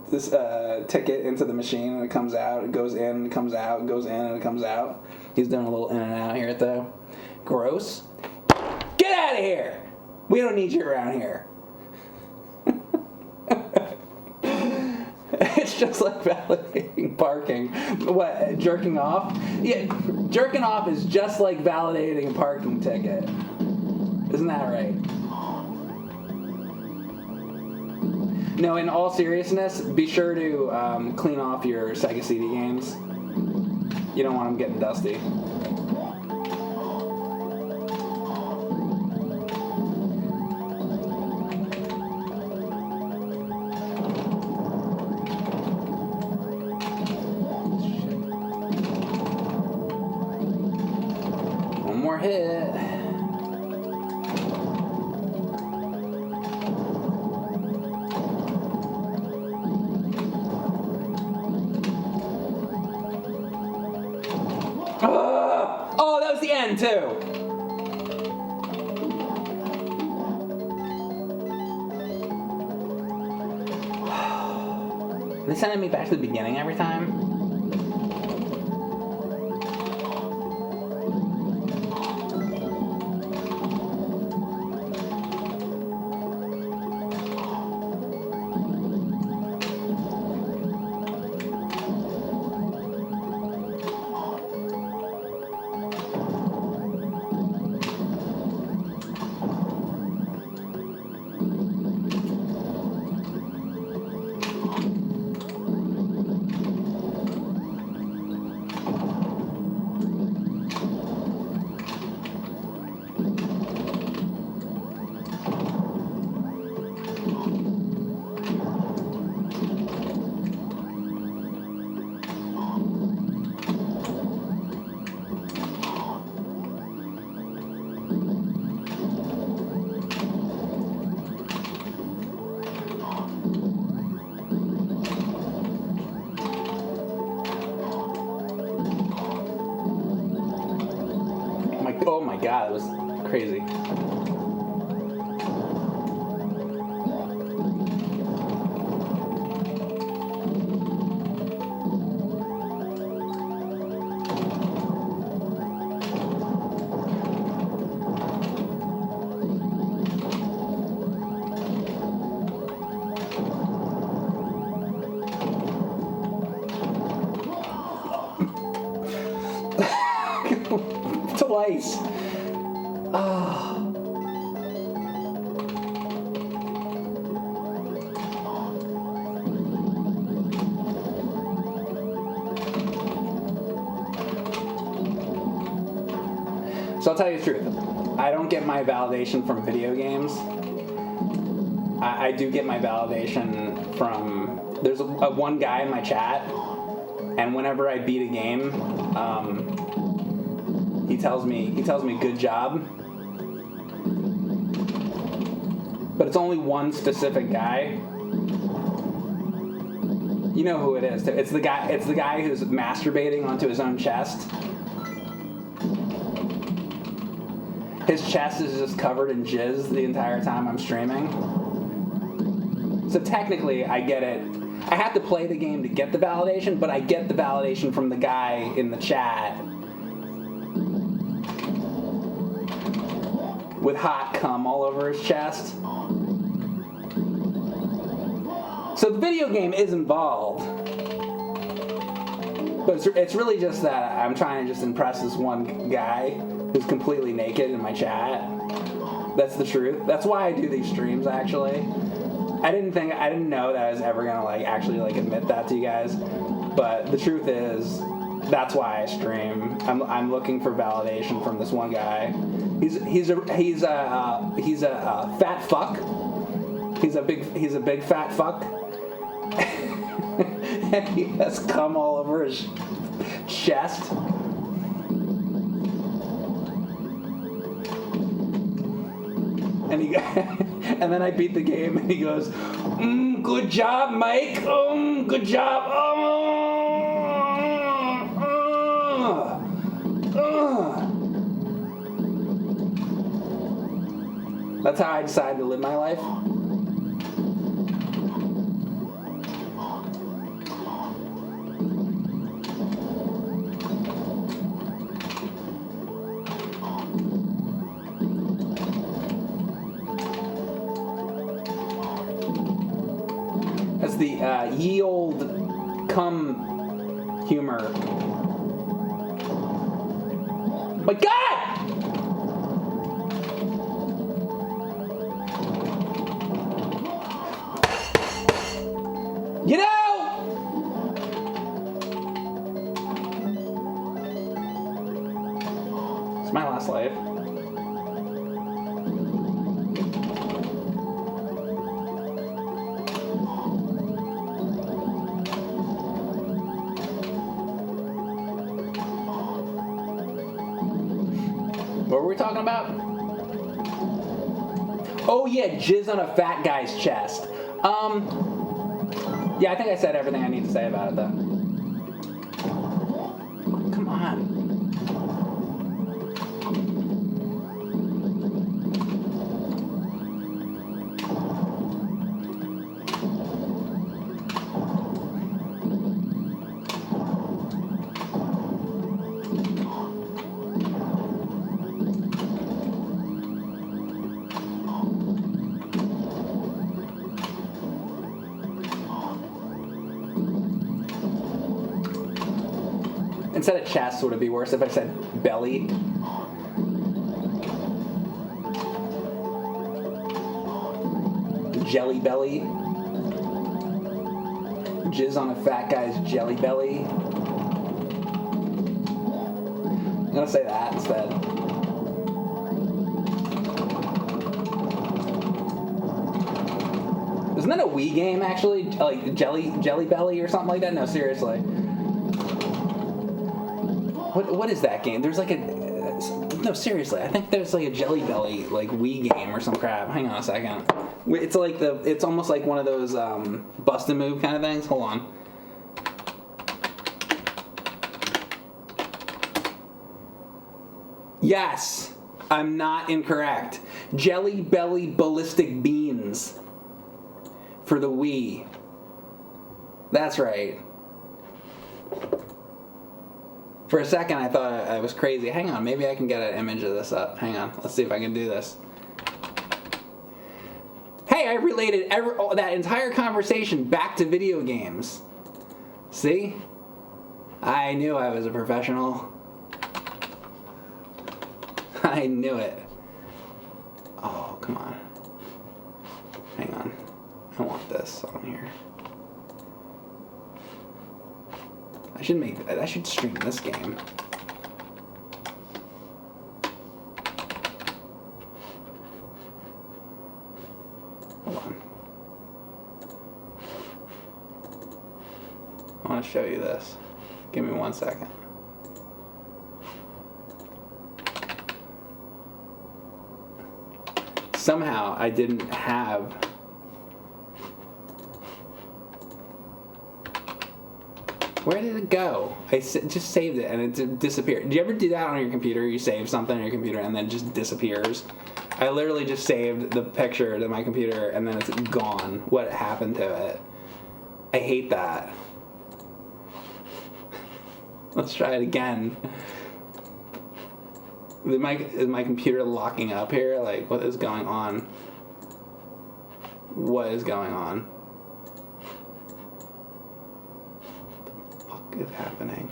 ticket into the machine and it comes out, it goes in, it comes out, it goes in, and it comes out. He's doing a little in and out here, though. Gross. Get out of here! We don't need you around here. It's just like validating parking. What, jerking off? Yeah, jerking off is just like validating a parking ticket. Isn't that right? No, in all seriousness, be sure to clean off your Sega CD games. You don't want them getting dusty. One more hit. Oh, that was the end, too. They sending me back to the beginning every time? Oh my god, it was crazy. Twice. Oh. So I'll tell you the truth. I don't get my validation from video games. I do get my validation from... There's one guy in my chat, and whenever I beat a game, he tells me good job. But it's only one specific guy. You know who it is. It's the guy who's masturbating onto his own chest. His chest is just covered in jizz the entire time I'm streaming. So technically, I get it. I have to play the game to get the validation, but I get the validation from the guy in the chat with hot cum all over his chest. So the video game is involved. But it's really just that I'm trying to just impress this one guy who's completely naked in my chat. That's the truth. That's why I do these streams, actually. I didn't know that I was ever gonna actually admit that to you guys. But the truth is, that's why I stream. I'm looking for validation from this one guy. He's a fat fuck. He's a big fat fuck. And he has cum all over his chest. and then I beat the game, and he goes, "Good job, Mike. Good job. That's how I decided to live my life. That's the ye old cum humor. My God! Get out! It's my last life. What were we talking about? Oh yeah, jizz on a fat guy's chest. Yeah, I think I said everything I need to say about it though. Come on. Instead of chest, would it be worse if I said belly? Jelly belly. Jizz on a fat guy's jelly belly. I'm gonna say that instead. Isn't that a Wii game actually? Like Jelly Belly or something like that? No, seriously. What is that game? There's like a... No, seriously. I think there's like a Jelly Belly like Wii game or some crap. Hang on a second. It's like it's almost like one of those bust and move kind of things. Hold on. Yes! I'm not incorrect. Jelly Belly Ballistic Beans for the Wii. That's right. For a second, I thought I was crazy. Hang on, maybe I can get an image of this up. Hang on, let's see if I can do this. Hey, I related that entire conversation back to video games. See? I knew I was a professional. I knew it. Oh, come on. Hang on. I want this on here. I should stream this game. Hold on. I want to show you this. Give me 1 second. Somehow I didn't have... Where did it go? I just saved it and it disappeared. Do you ever do that on your computer? You save something on your computer and then it just disappears? I literally just saved the picture to my computer and then it's gone. What happened to it? I hate that. Let's try it again. Is my computer locking up here? Like, what is going on? What is going on? What the fuck is happening?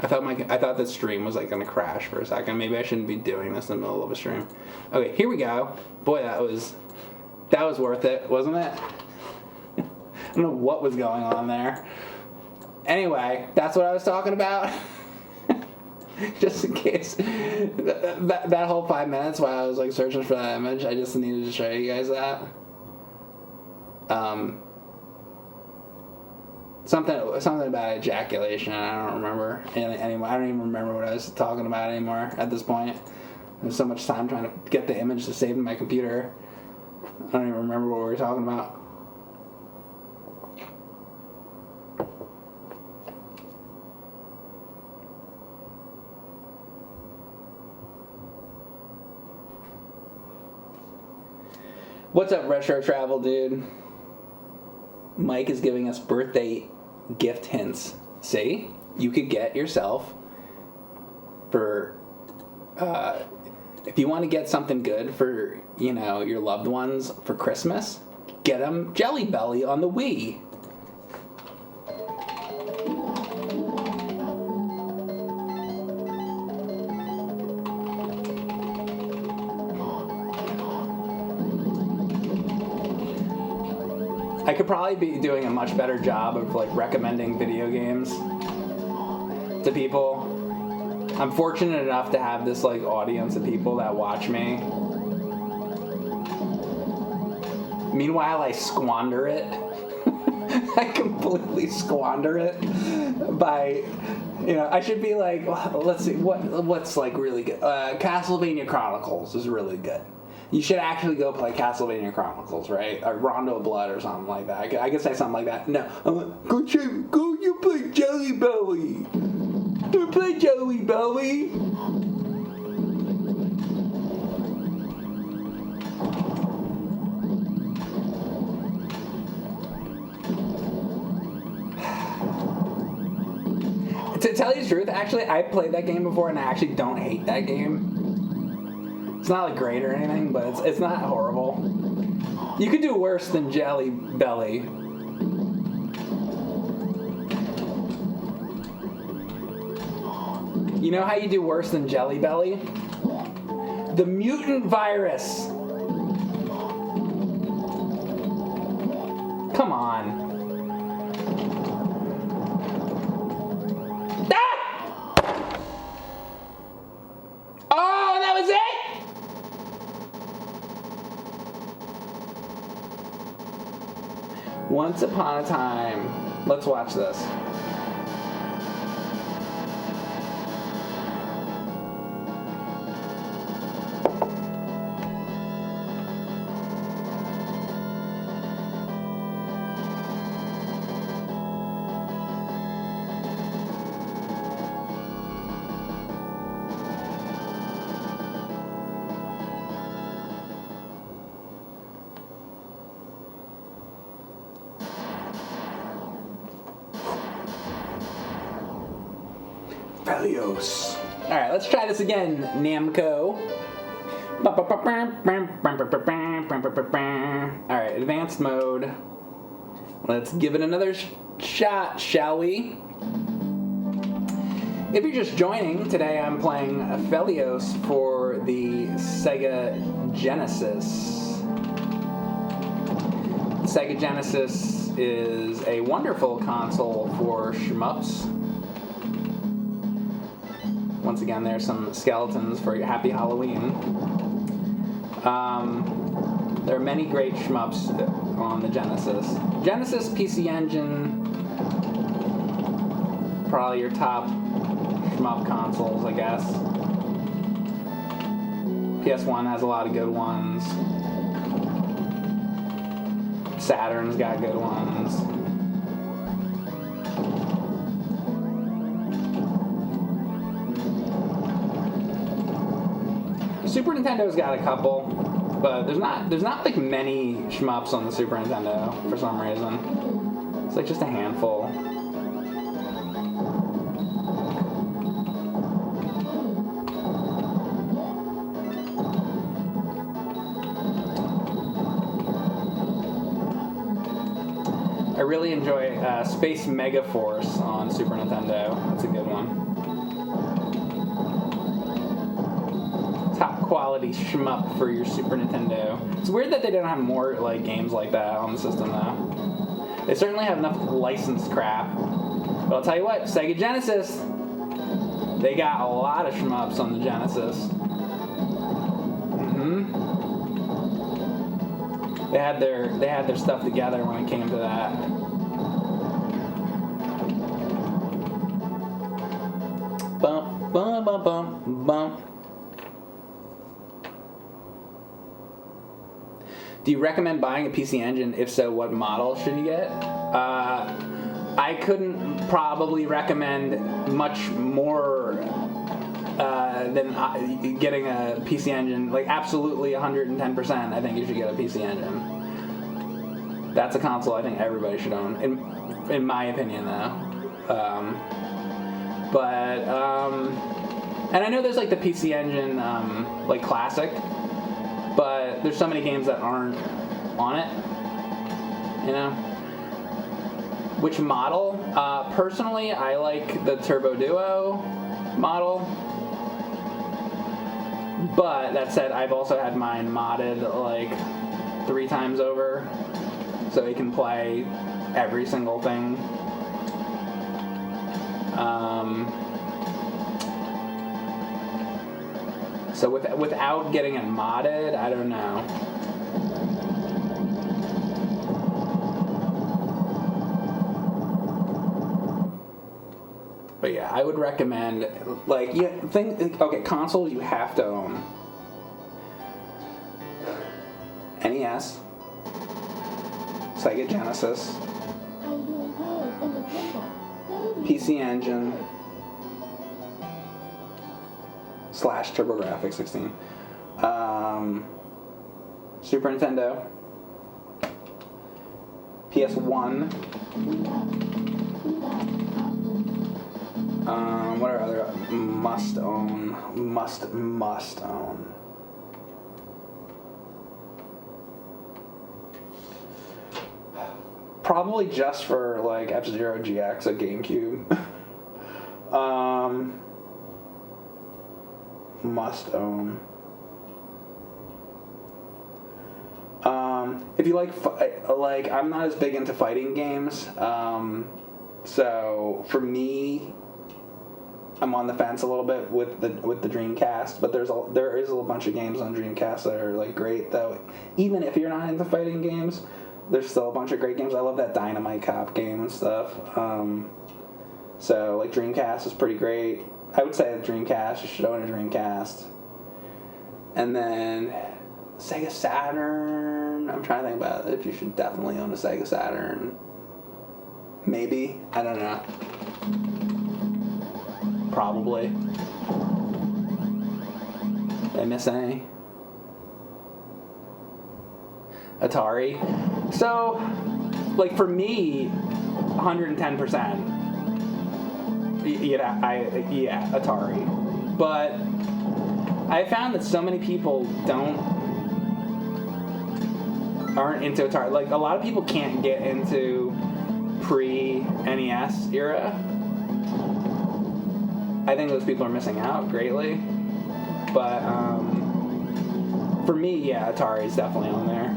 I thought the stream was like gonna crash for a second. Maybe I shouldn't be doing this in the middle of a stream. Okay, here we go. Boy, that was worth it, wasn't it? I don't know what was going on there. Anyway, that's what I was talking about. Just in case that whole 5 minutes while I was like searching for that image, I just needed to show you guys that. Something about ejaculation. I don't remember anymore. I don't even remember what I was talking about anymore at this point. There's so much time trying to get the image to save in my computer. I don't even remember what we were talking about. What's up, Retro Travel Dude? Mike is giving us birthday gift hints. See? You could get yourself for, if you want to get something good for, you know, your loved ones for Christmas, get them Jelly Belly on the Wii. I could probably be doing a much better job of like recommending video games to people. I'm fortunate enough to have this like audience of people that watch me. Meanwhile, I squander it. I completely squander it by, you know, I should be like, let's see, what's like really good. Castlevania Chronicles is really good. You should actually go play Castlevania Chronicles, right? Or Rondo of Blood or something like that. I could say something like that. No, I'm like, go you play Jelly Belly. Go play Jelly Belly. To tell you the truth, actually, I played that game before and I actually don't hate that game. It's not like great or anything, but it's not horrible. You could do worse than Jelly Belly. You know how you do worse than Jelly Belly? The mutant virus. Come on. Oh, that was it? Once upon a time. Let's watch this. Phelios. Alright, let's try this again, Namco. Alright, advanced mode. Let's give it another shot, shall we? If you're just joining, today I'm playing Phelios for the Sega Genesis. The Sega Genesis is a wonderful console for shmups. Once again, there's some skeletons for your Happy Halloween. There are many great shmups on the Genesis. Genesis, PC Engine, probably your top shmup consoles, I guess. PS1 has a lot of good ones. Saturn's got good ones. Super Nintendo's got a couple, but there's not like many shmups on the Super Nintendo for some reason. It's like just a handful. I really enjoy Space Mega Force on Super Nintendo. That's a good one. Top quality shmup for your Super Nintendo. It's weird that they don't have more like games like that on the system though. They certainly have enough licensed crap. But I'll tell you what, Sega Genesis, they got a lot of shmups on the Genesis. They had their stuff together when it came to that. Bum, bum, bum, bum. Do you recommend buying a PC Engine? If so, what model should you get? I couldn't probably recommend much more than getting a PC Engine. Like, absolutely 110%, I think you should get a PC Engine. That's a console I think everybody should own, in my opinion, though. And I know there's, like, the PC Engine, like, Classic, but there's so many games that aren't on it, you know? Which model? Personally, I like the Turbo Duo model. But that said, I've also had mine modded like 3 times over, so it can play every single thing. So without getting it modded, I don't know. But yeah, I would recommend, like, okay, consoles you have to own. NES, Sega Genesis, PC Engine, / TurboGrafx 16, Super Nintendo, PS1, what are other must own? Probably just for like F-Zero GX at GameCube. Must own. If you like I'm not as big into fighting games. So for me, I'm on the fence a little bit with the Dreamcast, but there is a bunch of games on Dreamcast that are like great though. Even if you're not into fighting games, there's still a bunch of great games. I love that Dynamite Cop game and stuff. So like Dreamcast is pretty great. I would say Dreamcast. You should own a Dreamcast. And then Sega Saturn. I'm trying to think about if you should definitely own a Sega Saturn. Maybe. I don't know. Probably. Did I miss any? Atari. So, like for me, 110%. Yeah, Atari. But I found that so many people aren't into Atari. Like a lot of people can't get into pre-NES era. I think those people are missing out greatly. But for me, yeah, Atari is definitely on there.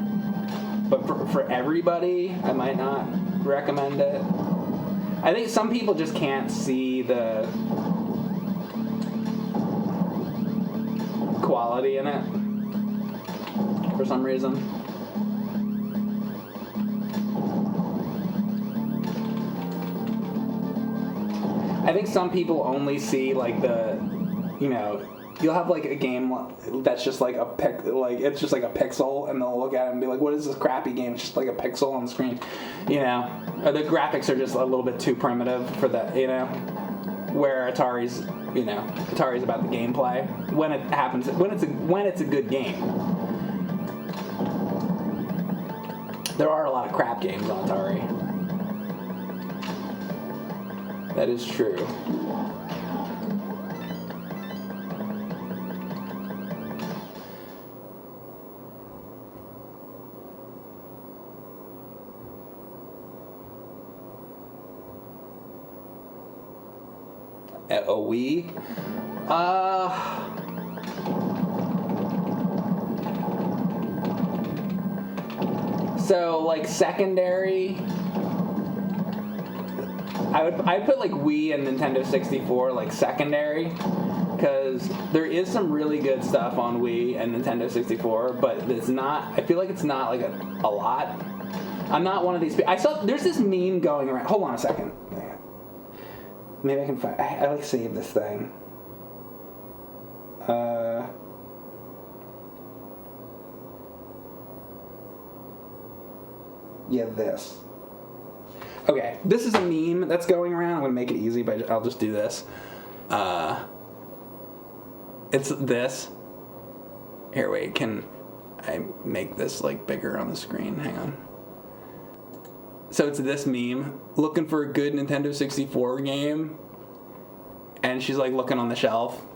But for everybody, I might not recommend it. I think some people just can't see the quality in it for some reason. I think some people only see like you'll have like a game that's just like it's just like a pixel, and they'll look at it and be like, what is this crappy game? It's just like a pixel on the screen, or the graphics are just a little bit too primitive for that, where Atari's about the gameplay when it's a good game. There are a lot of crap games on Atari. That is true. A Wii? So like secondary, I'd put like Wii and Nintendo 64 like secondary, because there is some really good stuff on Wii and Nintendo 64, but I feel like it's not like a lot. I'm not one of these people. There's this meme going around. Hold on a second. Maybe I can find. I like save this thing. Yeah, this. Okay, this is a meme that's going around. I'm gonna make it easy, but I'll just do this. It's this. Here, wait, can I make this like bigger on the screen? Hang on. So it's this meme, looking for a good Nintendo 64 game, and she's like looking on the shelf,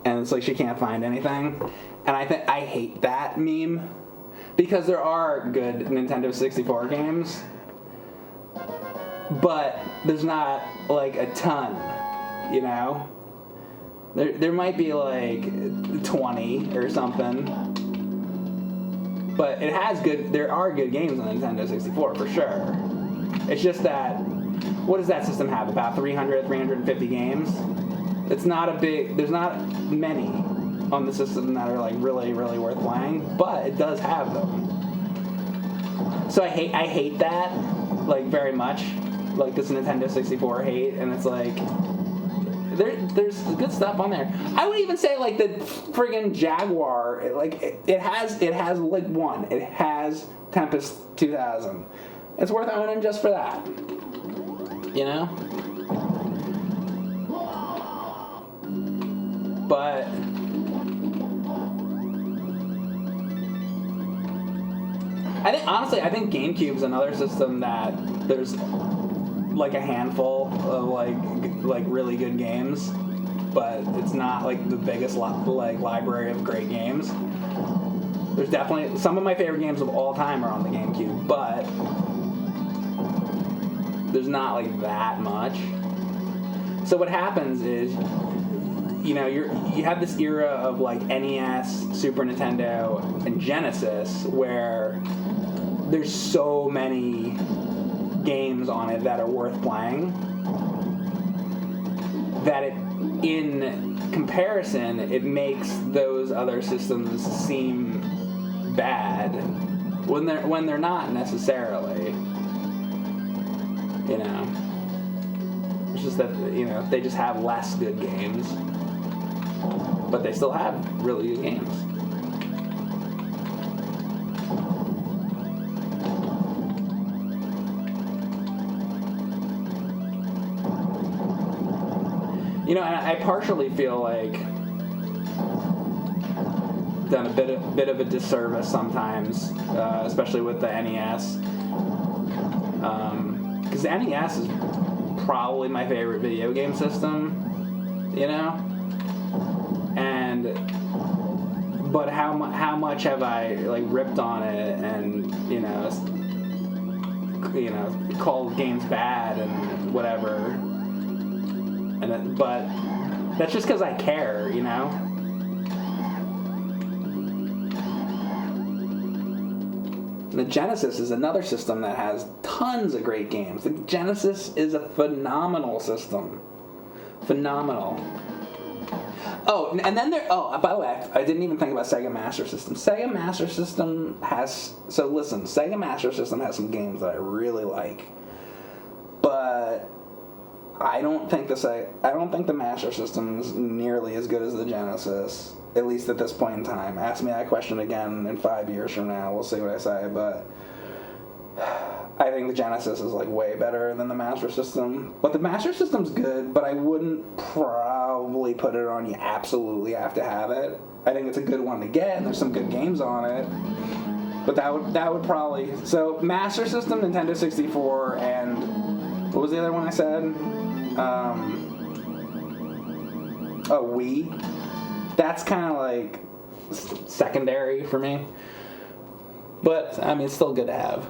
and it's like she can't find anything. And I hate that meme, because there are good Nintendo 64 games, but there's not like a ton, you know? There might be like 20 or something, but there are good games on Nintendo 64 for sure. It's just that, what does that system have? About 350 games? It's not there's not many on the system that are like really, really worth playing, but it does have them. So I hate that, like, very much, like this Nintendo 64 hate, and it's like, there's good stuff on there. I would even say like the friggin' Jaguar, it has like one. It has Tempest 2000. It's worth owning just for that. You know? But I think GameCube's another system that there's like a handful of like really good games, but it's not like the biggest library of great games. There's definitely some of my favorite games of all time are on the GameCube, but there's not like that much. So what happens is, you know, you have this era of like NES, Super Nintendo, and Genesis where there's so many games on it that are worth playing that in comparison it makes those other systems seem bad when they're not necessarily, you know. It's just that, you know, they just have less good games, but they still have really good games. You know, and I partially feel like done a bit of a disservice sometimes, especially with the NES, because the NES is probably my favorite video game system, you know, but how much have I like ripped on it and you know called games bad and whatever. But that's just because I care, you know? The Genesis is another system that has tons of great games. The Genesis is a phenomenal system. Phenomenal. Oh, and then by the way, I didn't even think about Sega Master System. Sega Master System Sega Master System has some games that I really like. But I don't think the Master System is nearly as good as the Genesis, at least at this point in time. Ask me that question again in 5 years from now. We'll see what I say, but I think the Genesis is like way better than the Master System. But the Master System's good, but I wouldn't probably put it on you absolutely have to have it. I think it's a good one to get, and there's some good games on it. But that would probably... So, Master System, Nintendo 64, and... What was the other one I said? Wii. That's kind of like secondary for me. But, I mean, it's still good to have.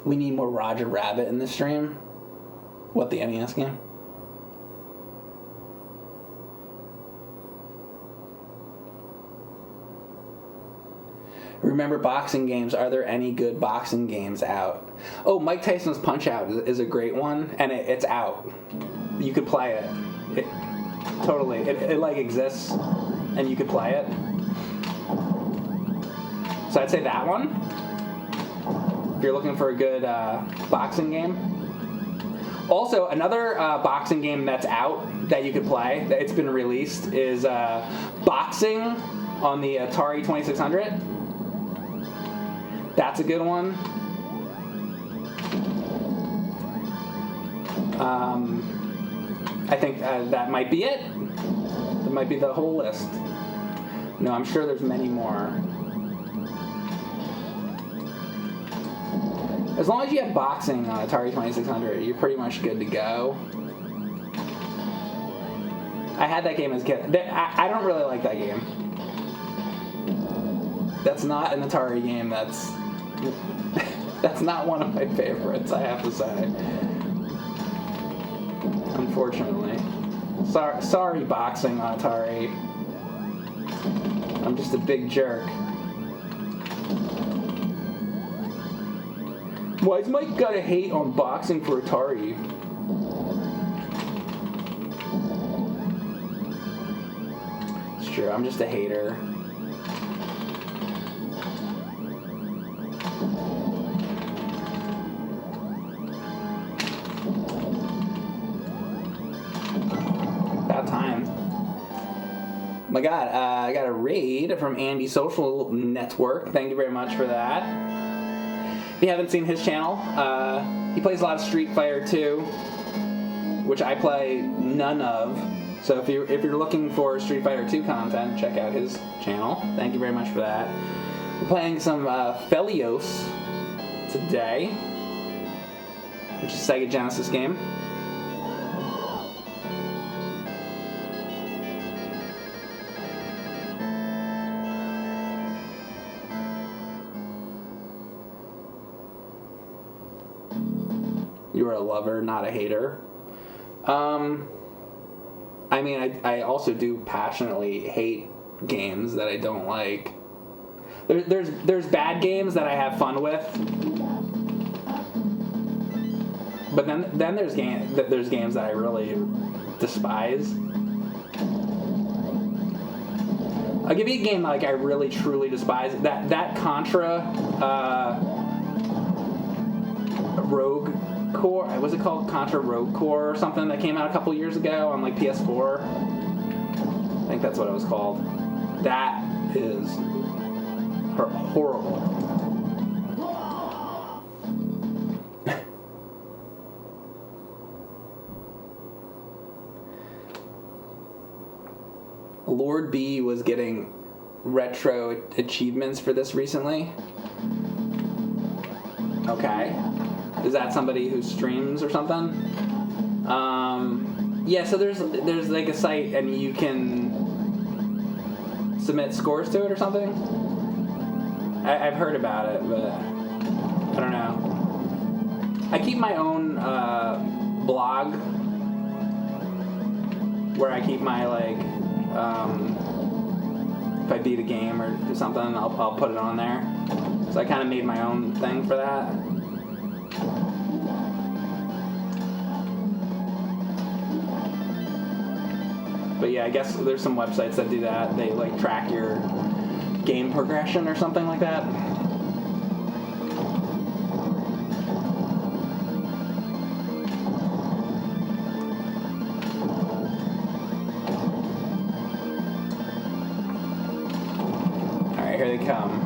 We need more Roger Rabbit in this stream. What, the NES game? Remember boxing games. Are there any good boxing games out? Oh, Mike Tyson's Punch-Out is a great one, and it's out. You could play it. It totally. It like exists, and you could play it. So I'd say that one. If you're looking for a good boxing game. Also, another boxing game that's out that you could play, that it's been released, is boxing on the Atari 2600. That's a good one. I think that might be it. That might be the whole list. No, I'm sure there's many more. As long as you have boxing on Atari 2600, you're pretty much good to go. I had that game as a kid. I don't really like that game. That's not an Atari game. That's not one of my favorites, I have to say. Unfortunately. Sorry, boxing on Atari. I'm just a big jerk. Why's Mike gotta hate on boxing for Atari? It's true, I'm just a hater. About time. My God, I got a raid from Andy Social Network. Thank you very much for that. If you haven't seen his channel, he plays a lot of Street Fighter 2, which I play none of. So if you're looking for Street Fighter 2 content, check out his channel. Thank you very much for that. We're playing some Phelios today, which is a Sega Genesis game. You are a lover, not a hater. I mean, I also do passionately hate games that I don't like. There's bad games that I have fun with, but then there's games that I really despise. I'll give you a game like I really truly despise. That Contra Rogue Core, was it called Contra Rogue Core or something, that came out a couple years ago on like PS4? I think that's what it was called. That is horrible. Lord B was getting retro achievements for this recently. Okay. Is that somebody who streams or something? Yeah, so there's like a site and you can submit scores to it or something? I've heard about it, but I don't know. I keep my own blog where I keep my like if I beat a game or something, I'll put it on there. So I kind of made my own thing for that. But yeah, I guess there's some websites that do that. They like track your game progression or something like that. Alright, here they come.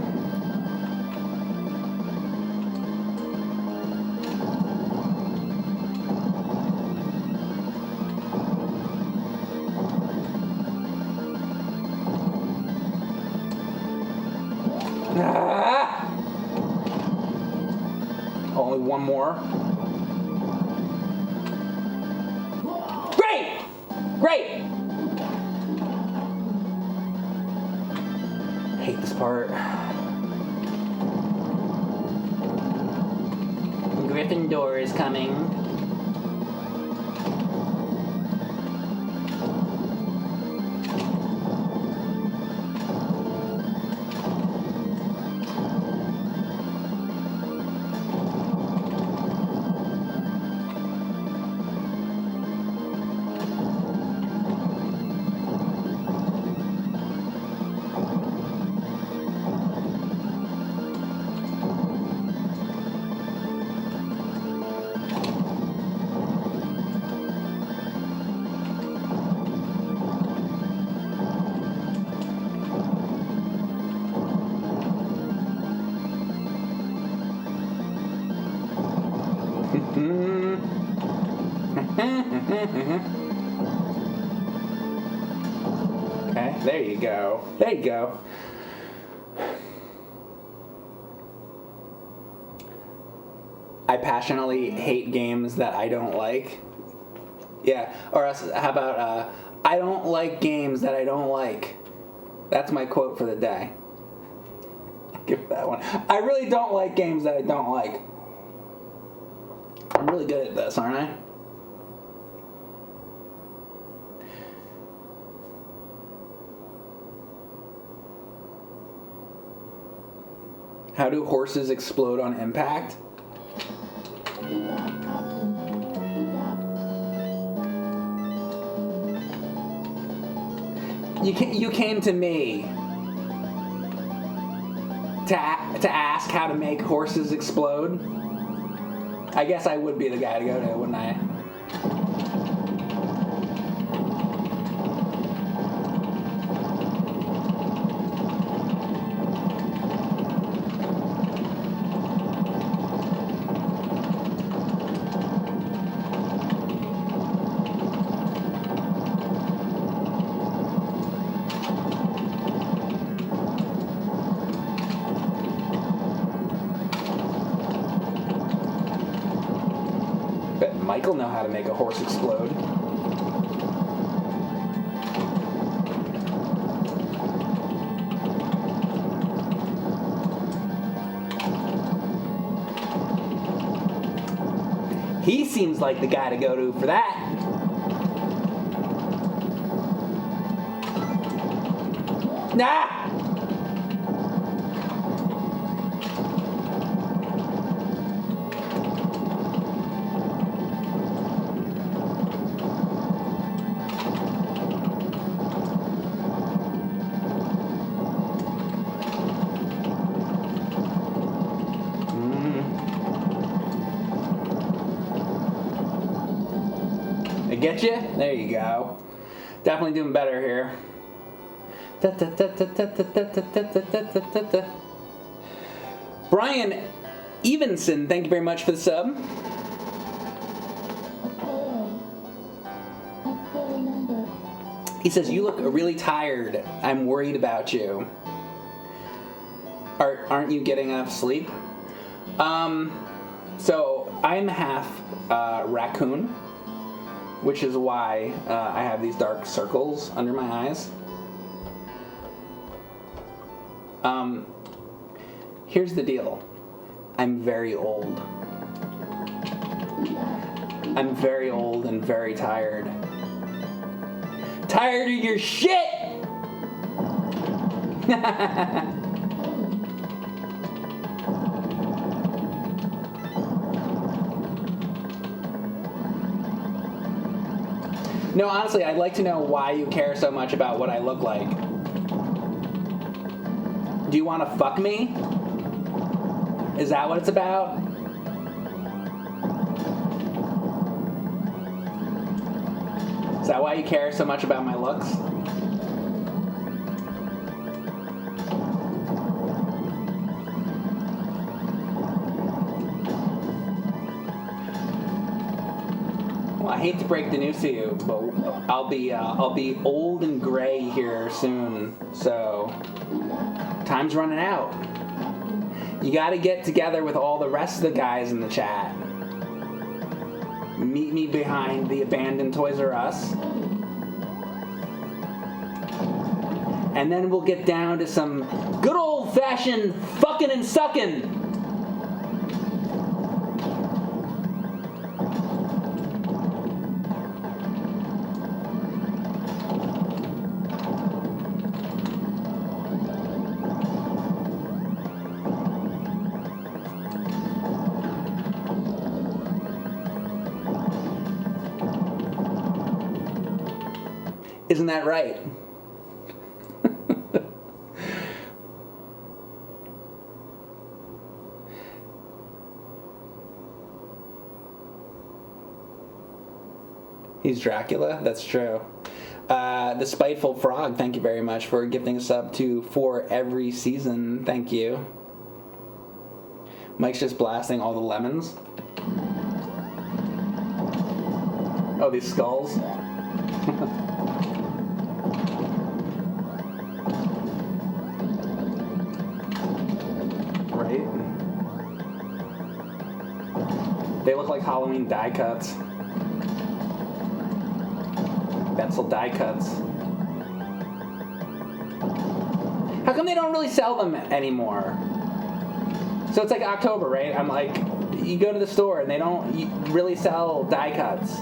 Only one more. Great! Great! I hate this part. Gryffindor is coming. Okay, there you go. There you go. I passionately hate games that I don't like. Yeah, or else, how about, I don't like games that I don't like. That's my quote for the day. I'll give that one. I really don't like games that I don't like. I'm really good at this, aren't I? How do horses explode on impact? You came to me to ask how to make horses explode. I guess I would be the guy to go to, wouldn't I? Michael know how to make a horse explode. He seems like the guy to go to for that. Nah! Get you? There you go. Definitely doing better here. Brian Evenson, thank you very much for the sub. He says, you look really tired. I'm worried about you. Aren't you getting enough sleep? So I'm half raccoon, which is why I have these dark circles under my eyes. Here's the deal. I'm very old. I'm very old and very tired. Tired of your shit! No, honestly, I'd like to know why you care so much about what I look like. Do you want to fuck me? Is that what it's about? Is that why you care so much about my looks? Well, I hate to break the news to you, but I'll be old and gray here soon. So time's running out. You got to get together with all the rest of the guys in the chat. Meet me behind the abandoned Toys R Us. And then we'll get down to some good old-fashioned fucking and sucking. Isn't that right? He's Dracula? That's true. The Spiteful Frog, thank you very much for gifting a sub to For Every Season. Thank you. Mike's just blasting all the lemons. Oh, these skulls? Right? They look like Halloween die cuts. Pencil die cuts. How come they don't really sell them anymore? So it's like October, right? I'm like, you go to the store and they don't really sell die cuts.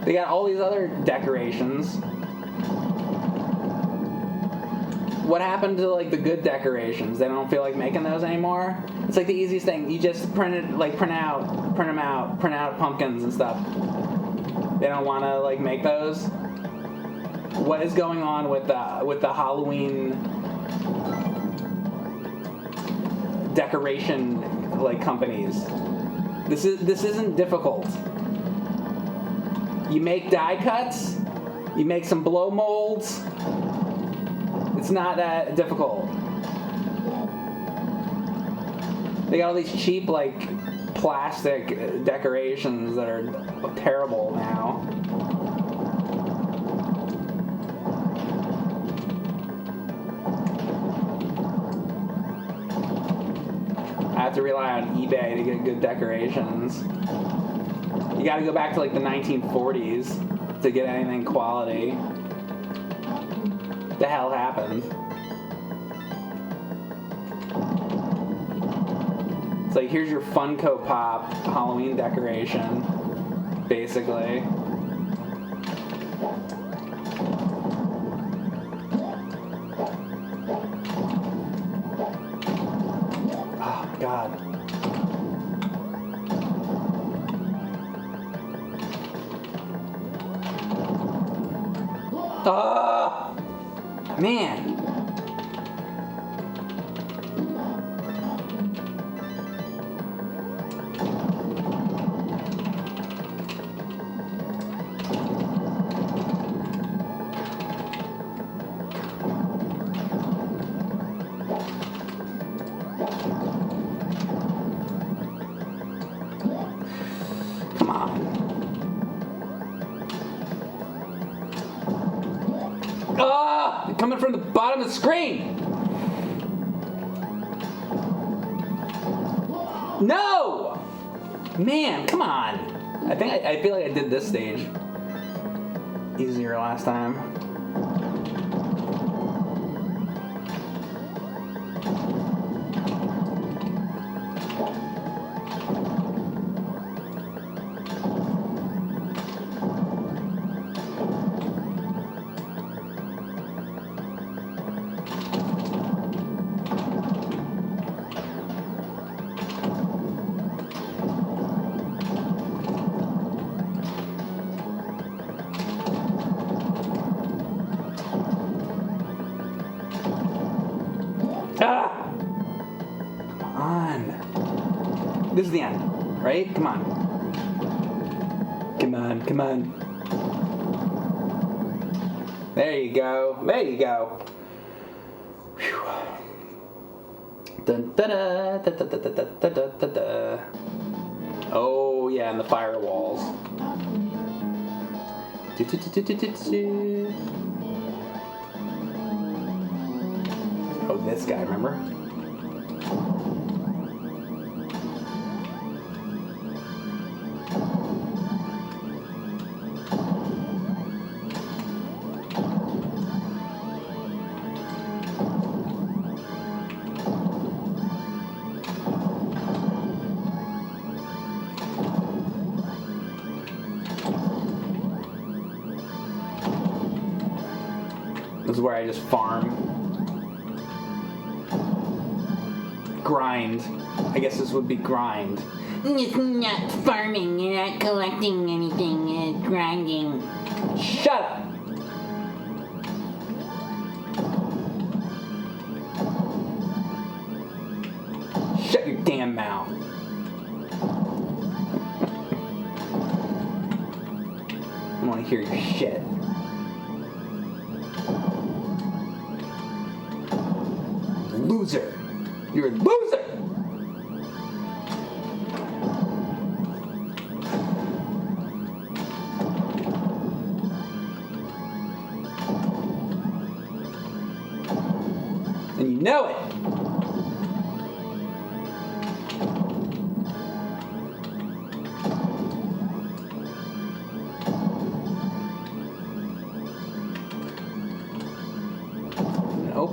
They got all these other decorations. What happened to like the good decorations? They don't feel like making those anymore. It's like the easiest thing. You just print out pumpkins and stuff. They don't want to like make those. What is going on with the Halloween decoration like companies? This isn't difficult. You make die cuts. You make some blow molds. It's not that difficult. They got all these cheap, like, plastic decorations that are terrible now. I have to rely on eBay to get good decorations. You gotta go back to, like, the 1940s to get anything quality. The hell happened? It's like, here's your Funko Pop Halloween decoration, basically. Oh, God. Oh, man. Come on. Ah! Coming from the bottom of the screen! No! Man, come on. I feel like I did this stage easier last time. Ah! Come on. This is the end, right? Come on. Come on, come on. There you go. There you go. Whew. Dun, da, da, da, da, da, da, da, da, da. Oh, yeah, and the firewalls. Do, do, do, do, do, do. Oh, this guy, remember? This is where I just farm. Grind. I guess this would be grind. It's not farming. You're not collecting anything. It's grinding. Shut up! Shut your damn mouth. I want to hear your shit. Loser. You're a loser!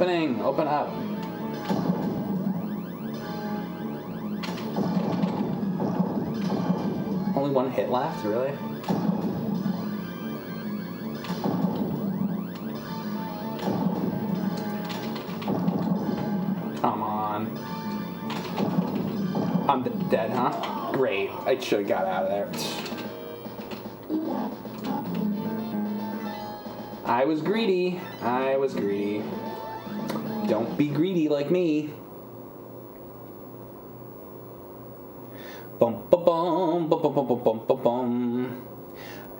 opening. Open up. Only one hit left, really? Come on. I'm dead, huh? Great. I should have got out of there. I was greedy. I was greedy. Don't be greedy like me. Bum bum bum bum bum bum bum bum bum.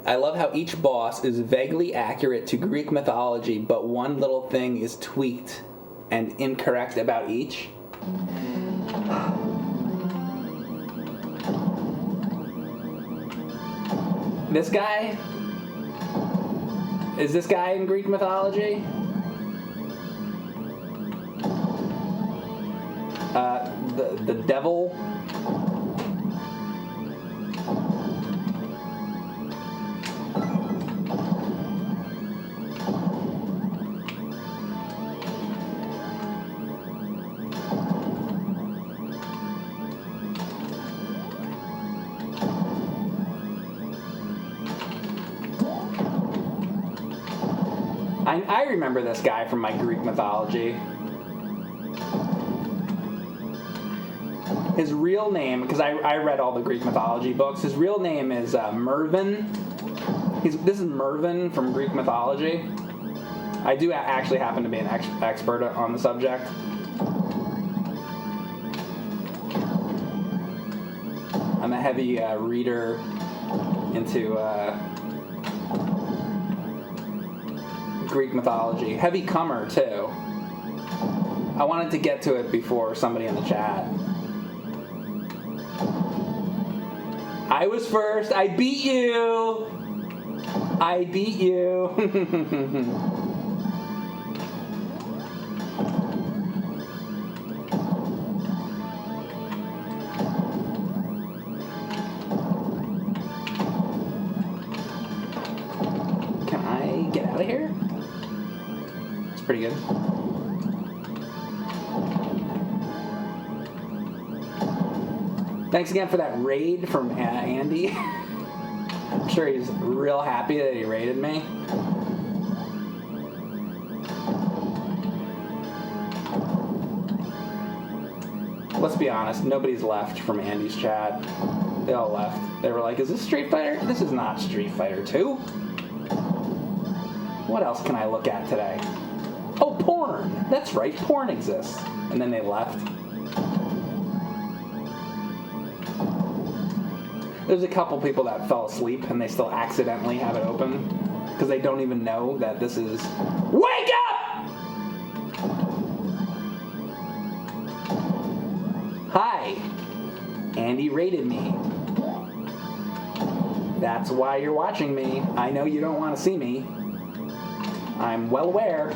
I love how each boss is vaguely accurate to Greek mythology, but one little thing is tweaked and incorrect about each. This guy? Is this guy in Greek mythology? The devil? I remember this guy from my Greek mythology. His real name, because I read all the Greek mythology books, his real name is Mervin. This is Mervin from Greek mythology. I do actually happen to be an expert on the subject. I'm a heavy reader into Greek mythology. Heavy comer, too. I wanted to get to it before somebody in the chat. I was first. I beat you. I beat you. Can I get out of here? It's pretty good. Thanks again for that raid from Andy. I'm sure he's real happy that he raided me. Let's be honest, nobody's left from Andy's chat. They all left. They were like, is this Street Fighter? This is not Street Fighter 2. What else can I look at today? Oh, porn! That's right, porn exists. And then they left. There's a couple people that fell asleep and they still accidentally have it open because they don't even know that this is... Wake up! Hi. Andy raided me. That's why you're watching me. I know you don't want to see me. I'm well aware.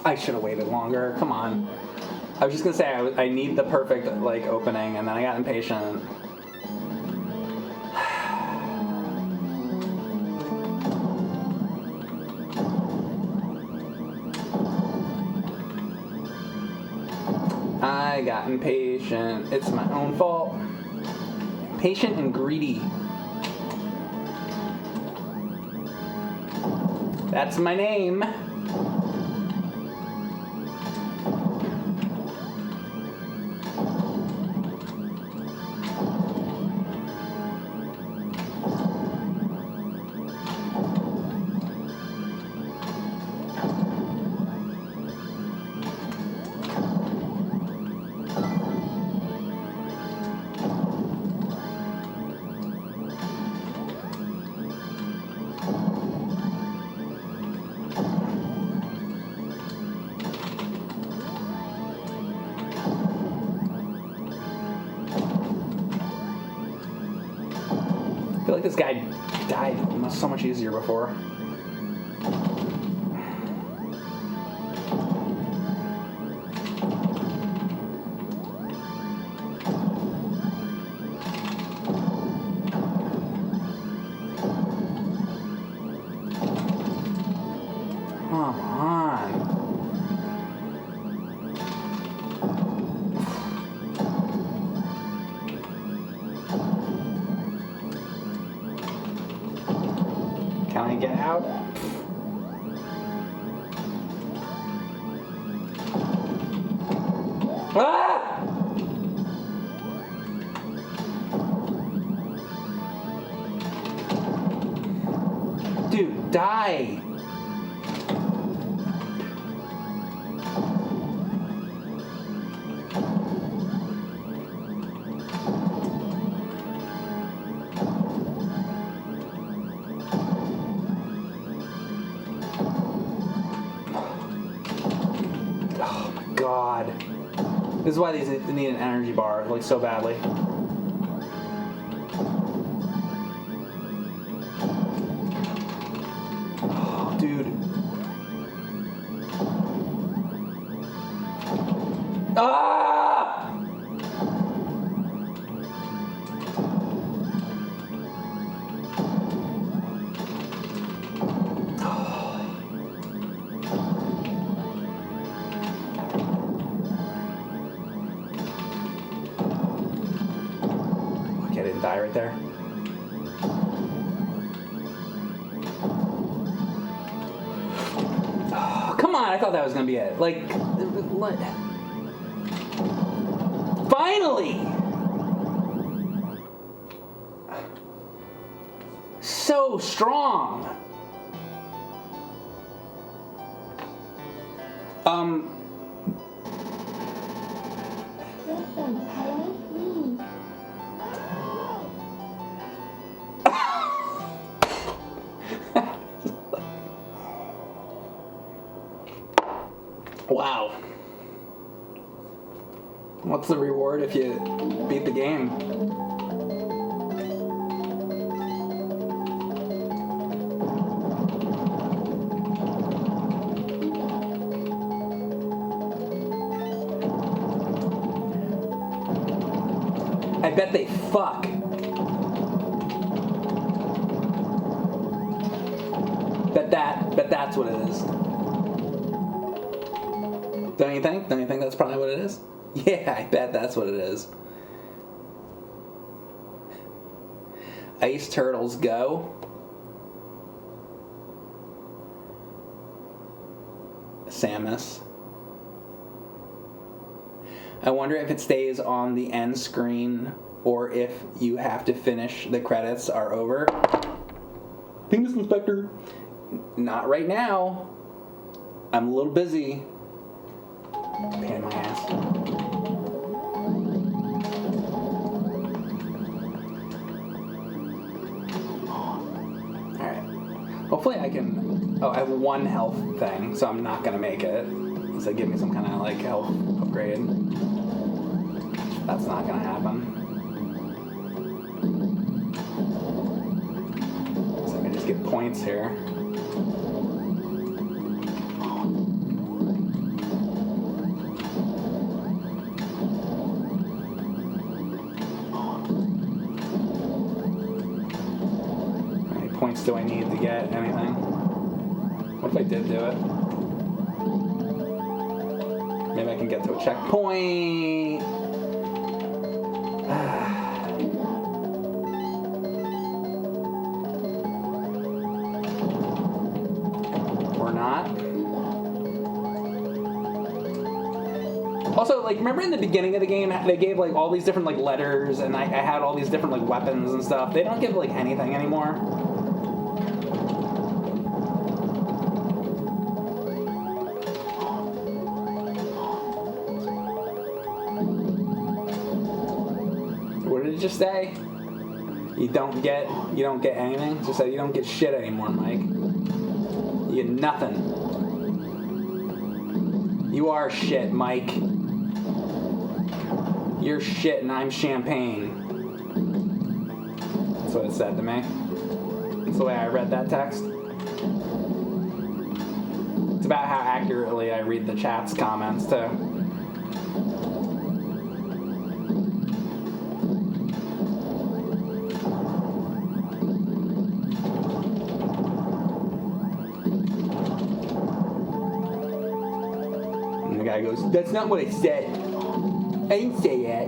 I should have waited longer. Come on. I was just gonna say I need the perfect opening, and then I got impatient. I got impatient. It's my own fault. Impatient and greedy. That's my name. It was so much easier before. Come on. Can I get out? Ah! Dude, die! Oh my god. This is why these need an energy bar, like, so badly. Oh, dude. Ah! Okay, I didn't die right there. Oh, come on, I thought that was gonna be it. Like, finally! So strong! Wow. What's the reward if you beat the game? I bet they fuck. Bet that's what it is. Don't you think? Don't you think that's probably what it is? Yeah, I bet that's what it is. Ice Turtles Go. Samus. I wonder if it stays on the end screen or if you have to finish the credits are over. Penis Inspector. Not right now. I'm a little busy. Pain in my ass. Alright. Hopefully I can... Oh, I have one health thing, so I'm not gonna make it. Unless they give me some kind of, like, health upgrade. That's not gonna happen. So I can just get points here. Points do I need to get anything? What if I did do it? Maybe I can get to a checkpoint. Or not. Also, like, remember in the beginning of the game, they gave, like, all these different, like, letters, and I had all these different, like, weapons and stuff. They don't give, like, anything anymore. Just say you don't get anything. Just say you don't get shit anymore, Mike. You get nothing. You are shit, Mike. You're shit and I'm champagne. That's what it said to me. That's the way I read that text. It's about how accurately I read the chat's comments, too. And the guy goes, "That's not what I said. I didn't say that."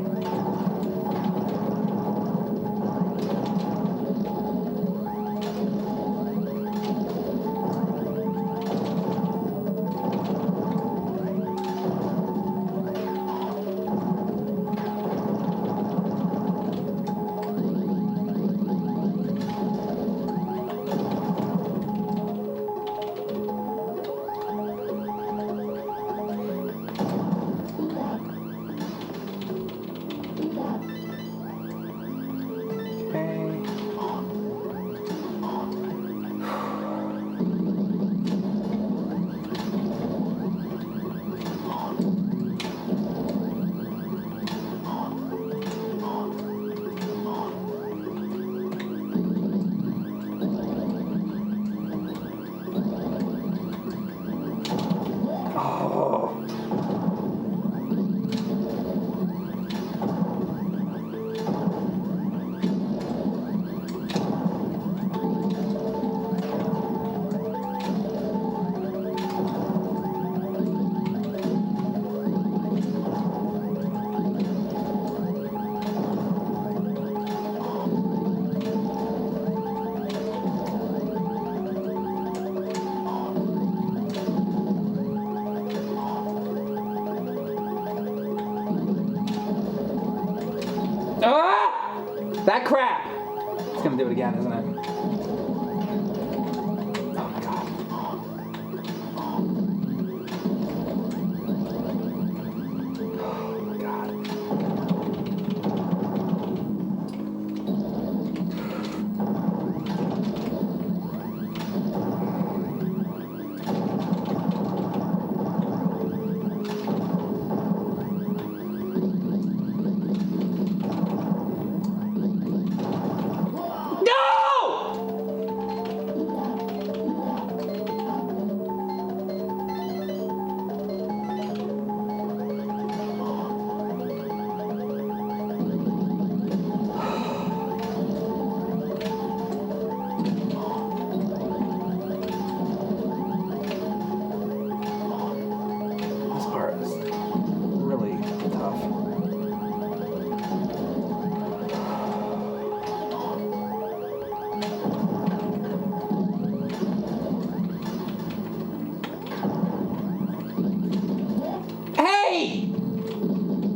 That crap! It's gonna do it again, isn't it? Oh my god. Oh my god.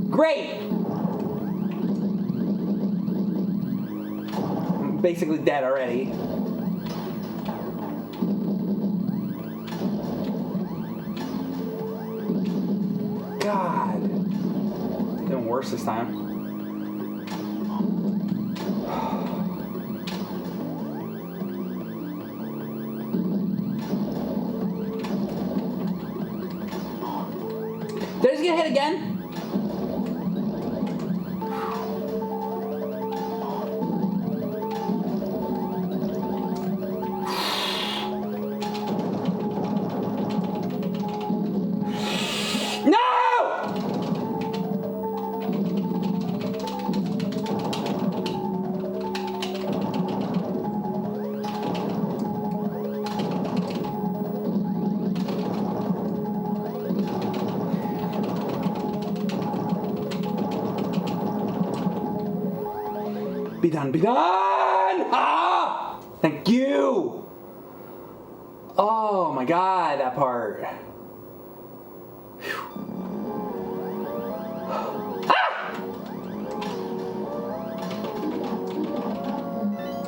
Great! I'm basically dead already. God. Doing worse this time. Did I just get hit again? Be done, be done! Ah! Thank you! Oh my god, that part. Ah!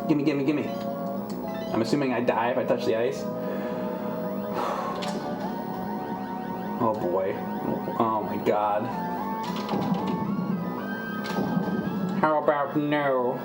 Gimme, gimme, gimme. I'm assuming I die if I touch the ice. Oh boy. Oh my god. How about no?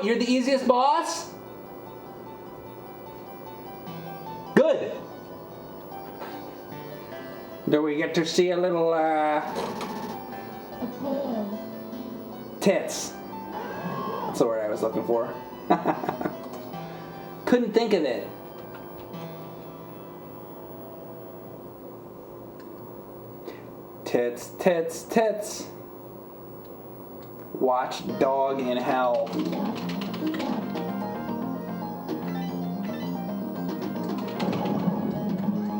You're the easiest boss? Good. Do we get to see a little, tits? That's the word I was looking for. Couldn't think of it. Tits, tits, tits. Watch Dog in Hell.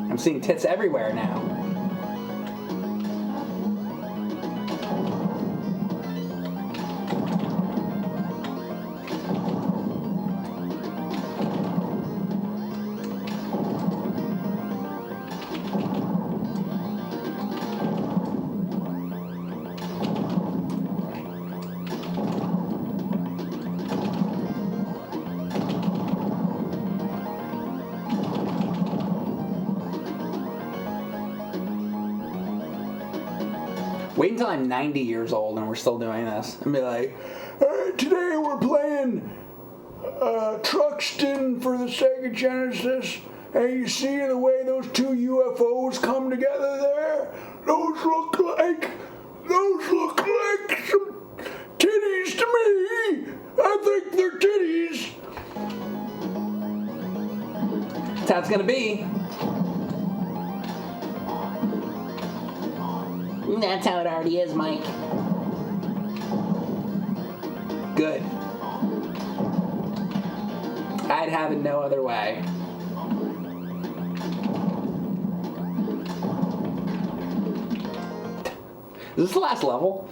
I'm seeing tits everywhere now. Wait until I'm 90 years old and we're still doing this. And be like, hey, today we're playing Truxton for the Sega Genesis. And you see the way those two UFOs come together there? Those look like some titties to me. I think they're titties. That's how it's gonna be. That's how it already is, Mike. Good. I'd have it no other way. Is this the last level?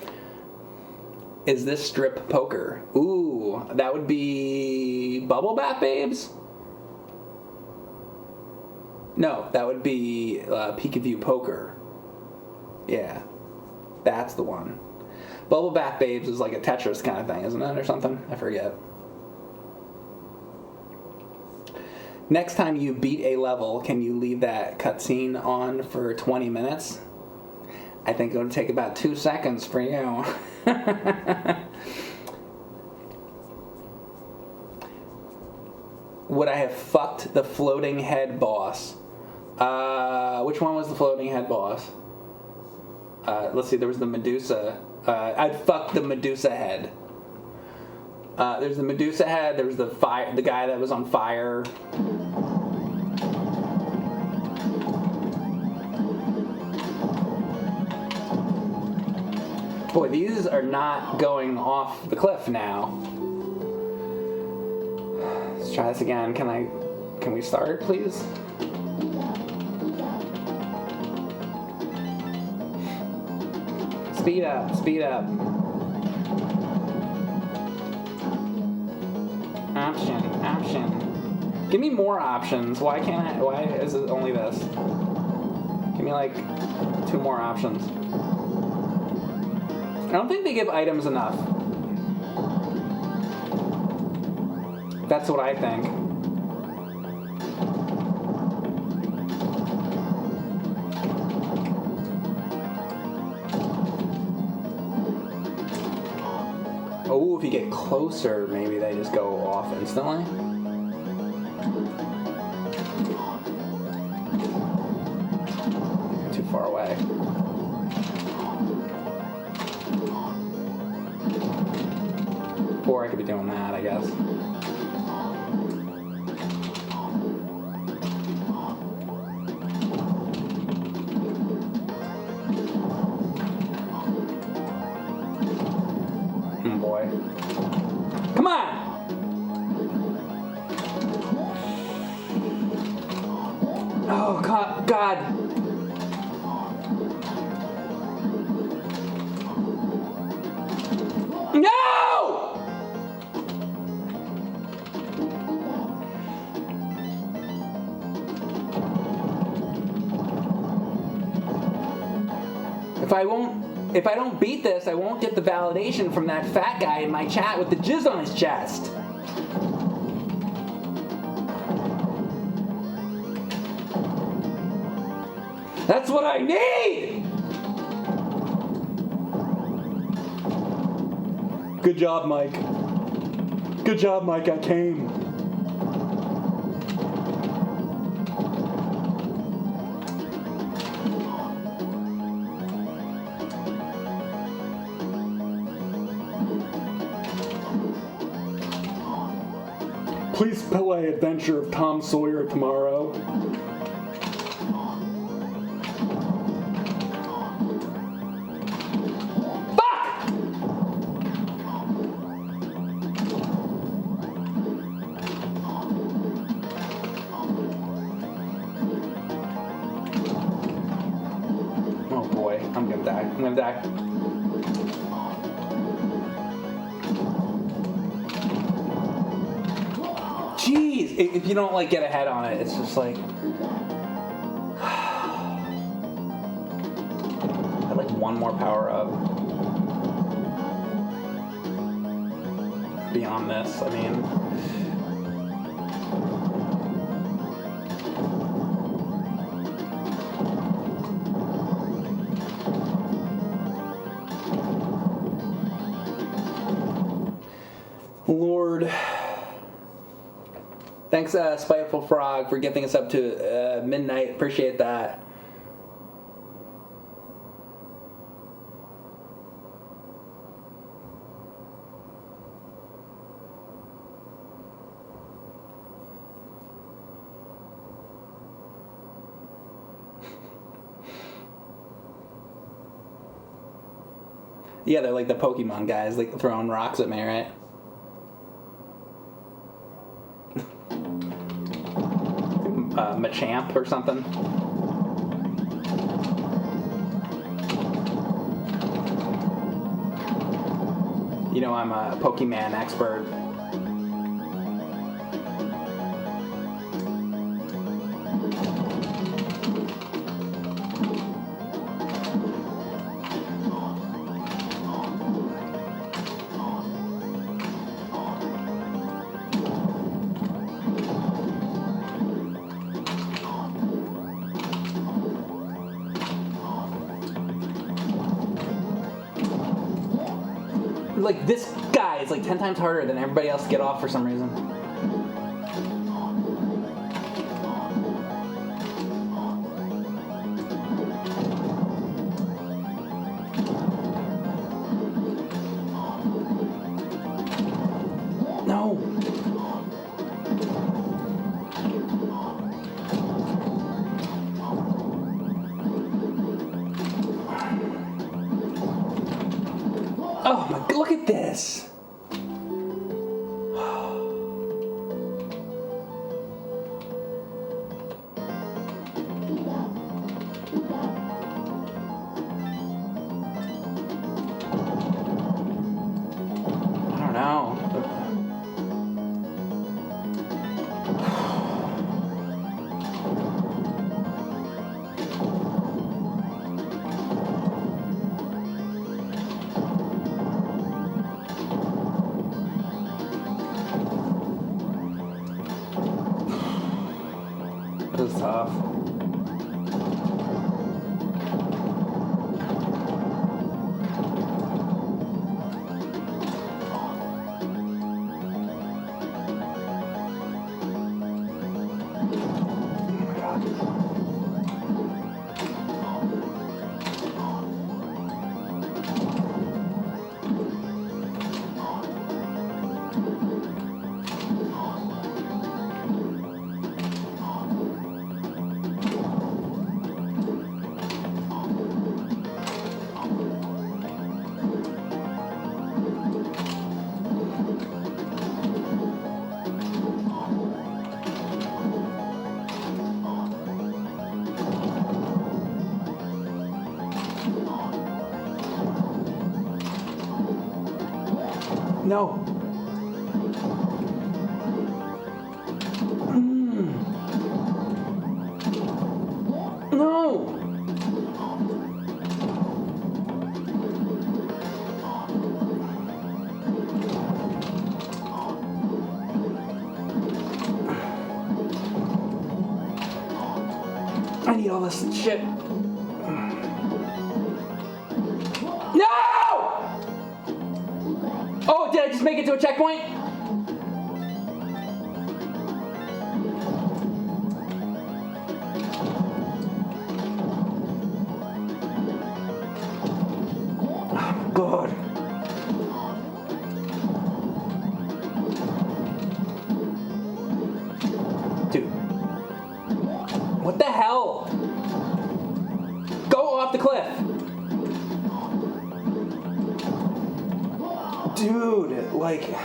Is this strip poker? Ooh, that would be Bubble Bath Babes? No, that would be Peek-a-View Poker. Yeah, that's the one. Bubble Bath Babes is like a Tetris kind of thing, isn't it, or something? I forget. Next time you beat a level, can you leave that cutscene on for 20 minutes? I think it'll take about 2 seconds for you. Would I have fucked the floating head boss? Which one was the floating head boss? Let's see, there was the Medusa. I'd fuck the Medusa head. There's the Medusa head, there was the guy that was on fire. Boy, these are not going off the cliff now. Let's try this again. Can we start, please? Speed up, speed up. Option. Give me more options. Why is it only this? Give me like 2 more options. I don't think they give items enough. That's what I think. Oh, if you get closer, maybe they just go off instantly. Too far away. Or I could be doing that, I guess. Oh boy. Come on! Oh, God. No! If I don't beat this, I won't get the validation from that fat guy in my chat with the jizz on his chest. That's what I need! Good job, Mike. Good job, Mike, I came. Please play Adventure of Tom Sawyer tomorrow. Oh boy, I'm gonna die. I'm gonna die. Jeez, if you don't like get ahead on it, it's just like I had like one more power up beyond this. I mean, Lord. Thanks, Spiteful Frog, for getting us up to midnight. Appreciate that. Yeah, they're like the Pokemon guys, like throwing rocks at me, right? Machamp or something. You know I'm a Pokemon expert. Like, this guy is like 10 times harder than everybody else to get off for some reason. No. Oh my, look at this. I don't know. This is tough. No. No. I need all this shit. No! Oh, did I just make it to a checkpoint? Dude. Dude. What the hell? Go off the cliff. Dude, like...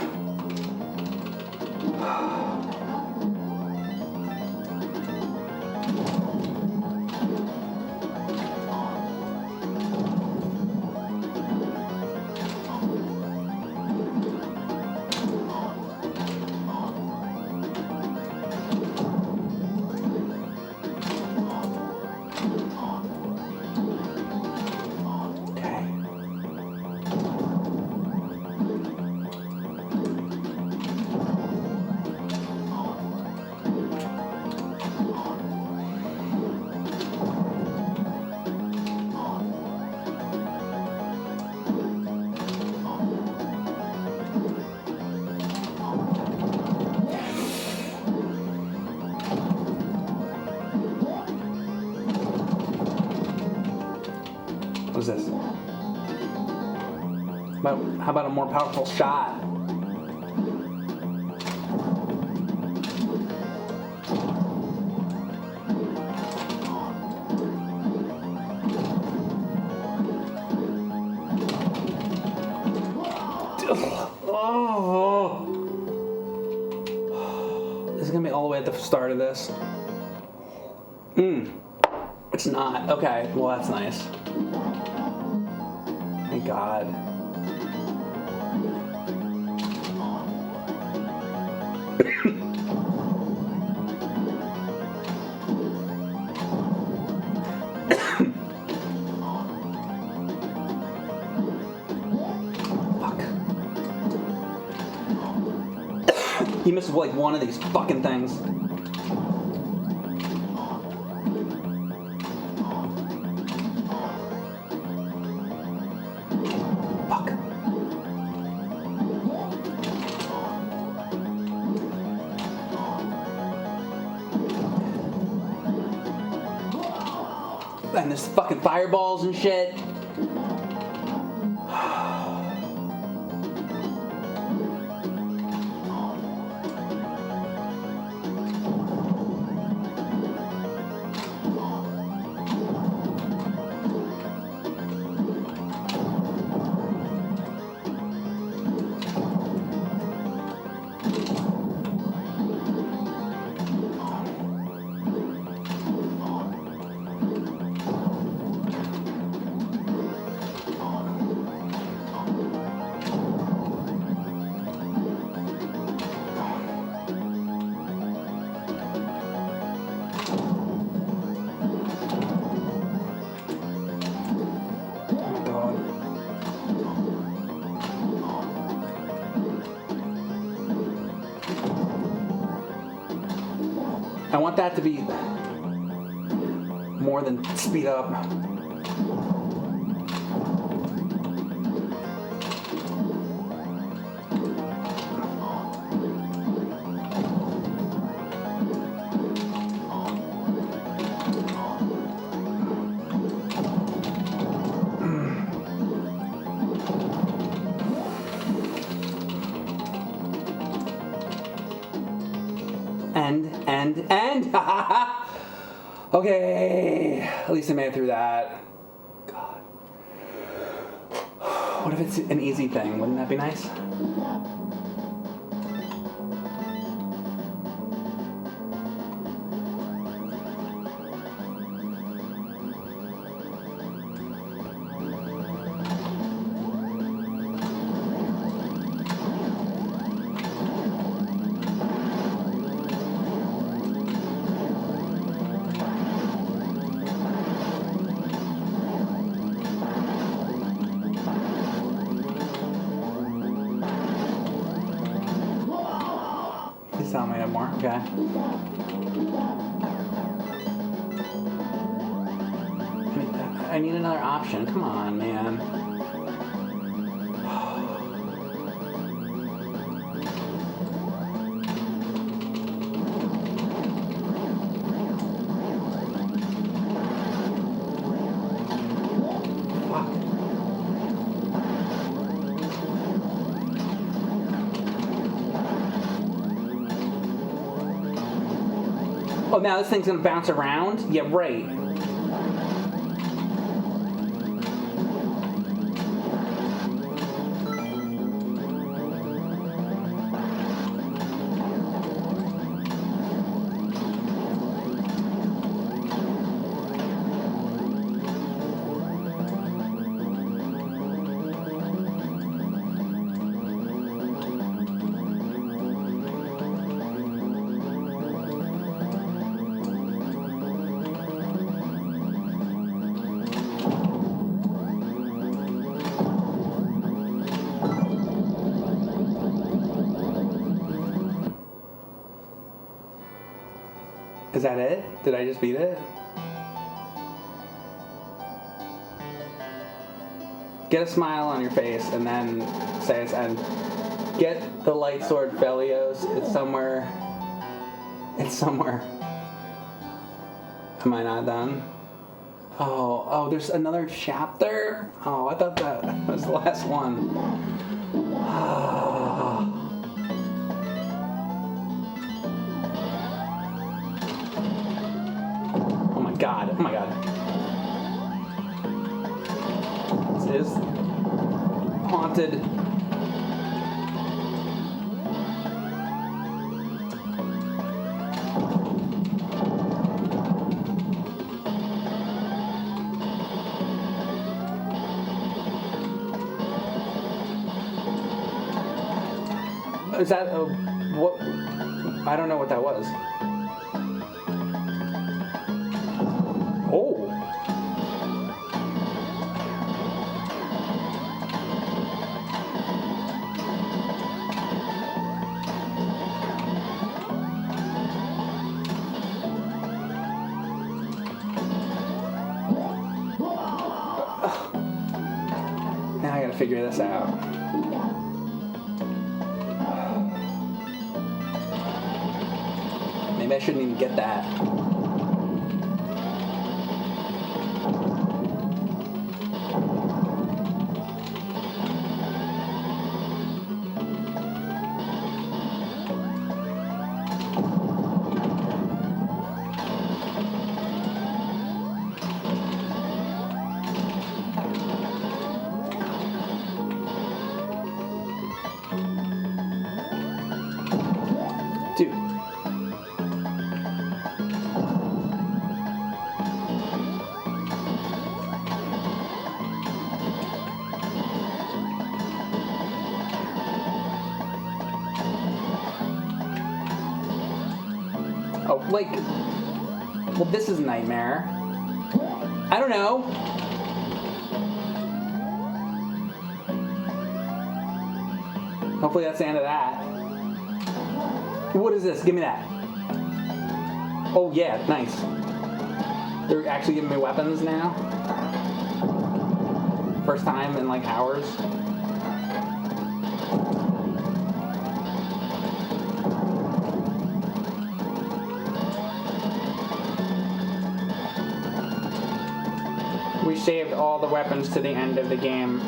What's this? How about a more powerful shot? Oh. This is gonna be all the way at the start of this. It's not. Okay, well that's nice. Thank God. Fuck. He missed like one of these fucking things. And there's fucking fireballs and shit. I want that to be more than speed up. And okay, at least I made it through that. God, what if it's an easy thing? Wouldn't that be nice? Tell me more. Okay. I need another option. Come on, man. Fuck. Oh, now this thing's gonna bounce around? Yeah, right. Is that it? Did I just beat it? Get a smile on your face and then say it's end. Get the light sword Phelios. It's somewhere. It's somewhere. Am I not done? Oh, there's another chapter? Oh, I thought that was the last one. Oh my god. This is haunted. Is that what? I don't know what that was. Oh. Now I gotta figure this out. Maybe I shouldn't even get that. Dude. Oh, like, well, this is a nightmare. I don't know. Hopefully that's the end of that. What is this? Give me that. Oh, yeah, nice. They're actually giving me weapons now. First time in like hours. We saved all the weapons to the end of the game.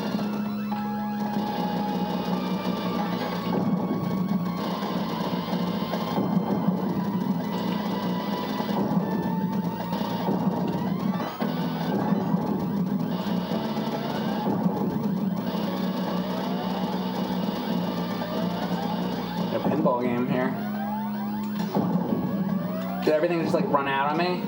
A pinball game here. Did everything just like run out on me?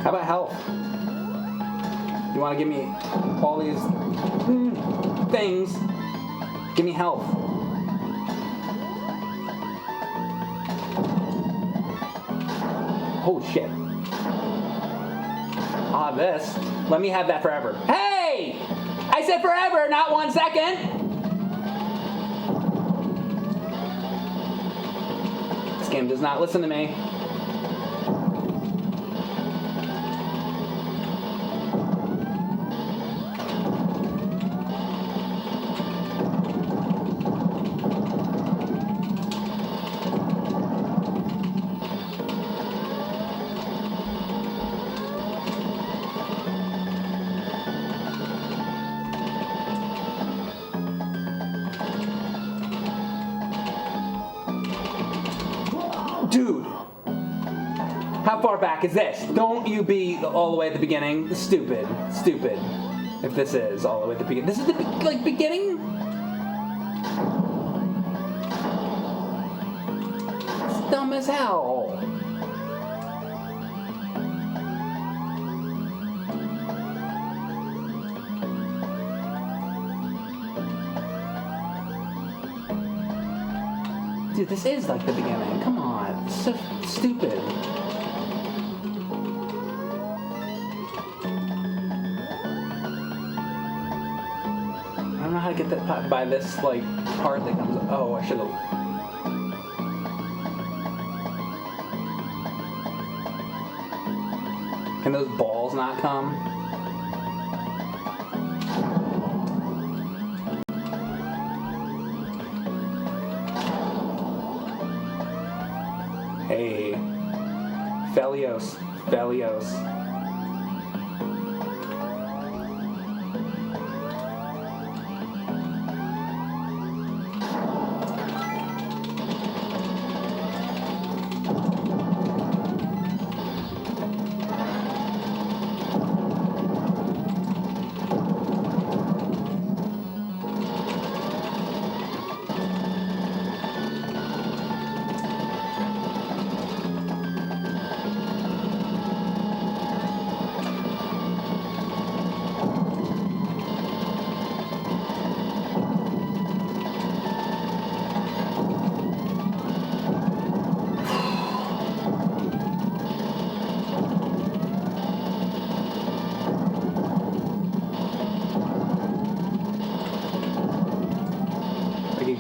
How about health? You want to give me all these things? Give me health. Oh shit. I'll have this. Let me have that forever. Hey! I said forever, not 1 second! This game does not listen to me. Dude! How far back is this? Don't you be all the way at the beginning. Stupid. Stupid. If this is all the way at the beginning. This is the, beginning? It's dumb as hell. Dude, this is like the beginning. Come on. It's so stupid. I don't know how to get that by this, like, part that comes. Oh, I should have. Can those balls not come? Hey, Phelios.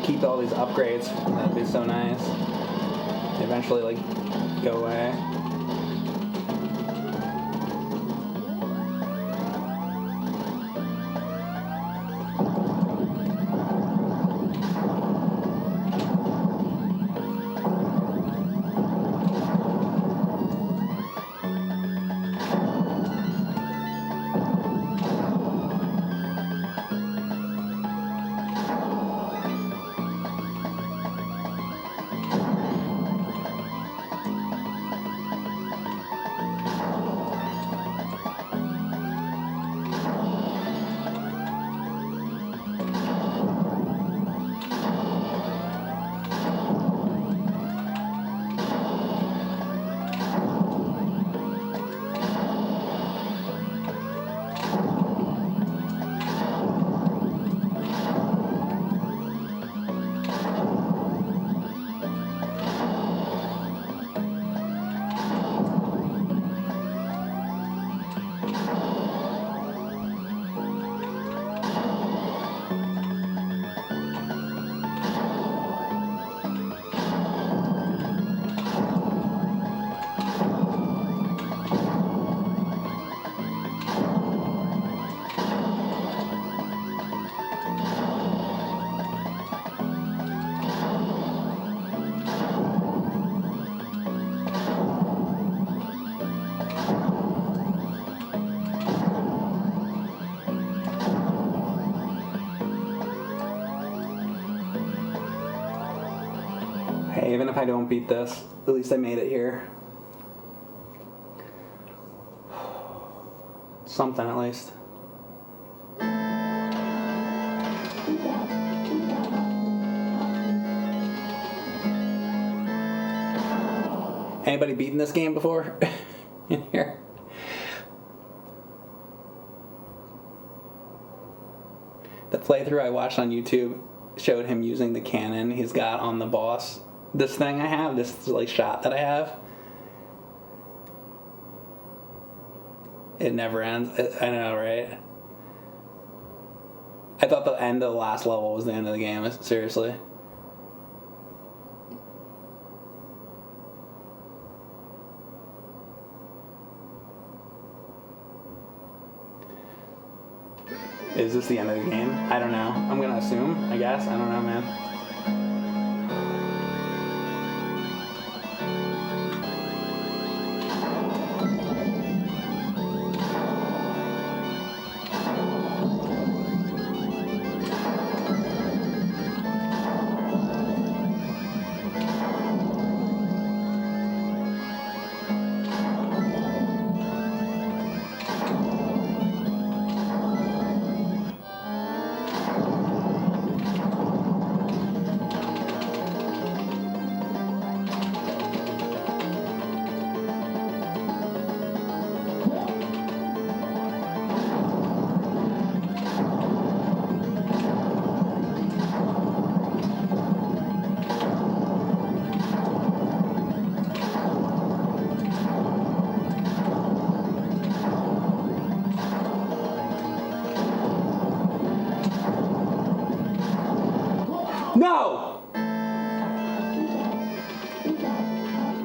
Keep all these upgrades. That'd be so nice. Eventually, like, go away. Hey, even if I don't beat this, at least I made it here. Something, at least. Anybody beaten this game before? In here? The playthrough I watched on YouTube showed him using the cannon he's got on the boss. This thing I have, this like shot that I have, it never ends. I know, right? I thought the end of the last level was the end of the game. Seriously. Is this the end of the game? I don't know. I'm gonna assume, I guess. I don't know, man.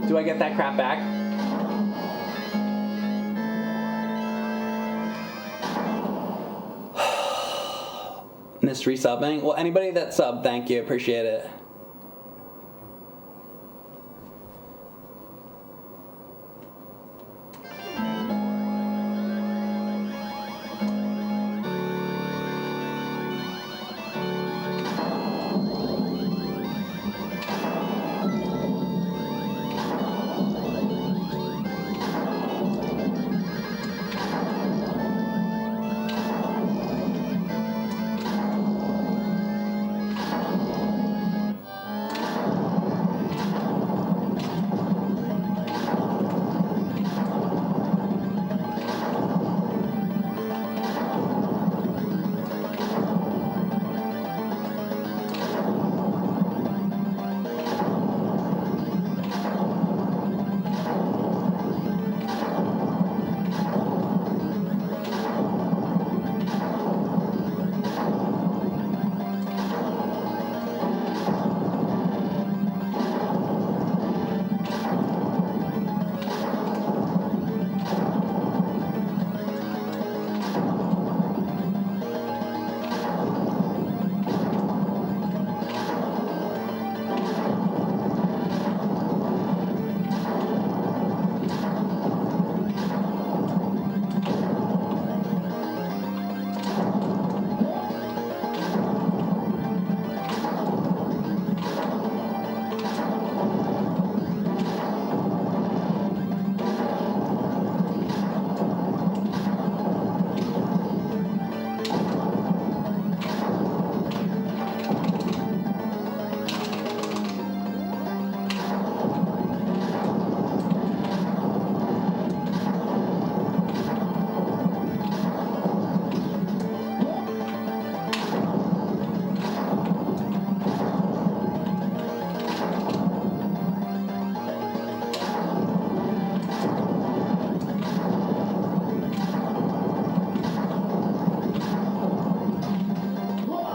Do I get that crap back? Mystery subbing? Well, anybody that subbed, thank you. Appreciate it.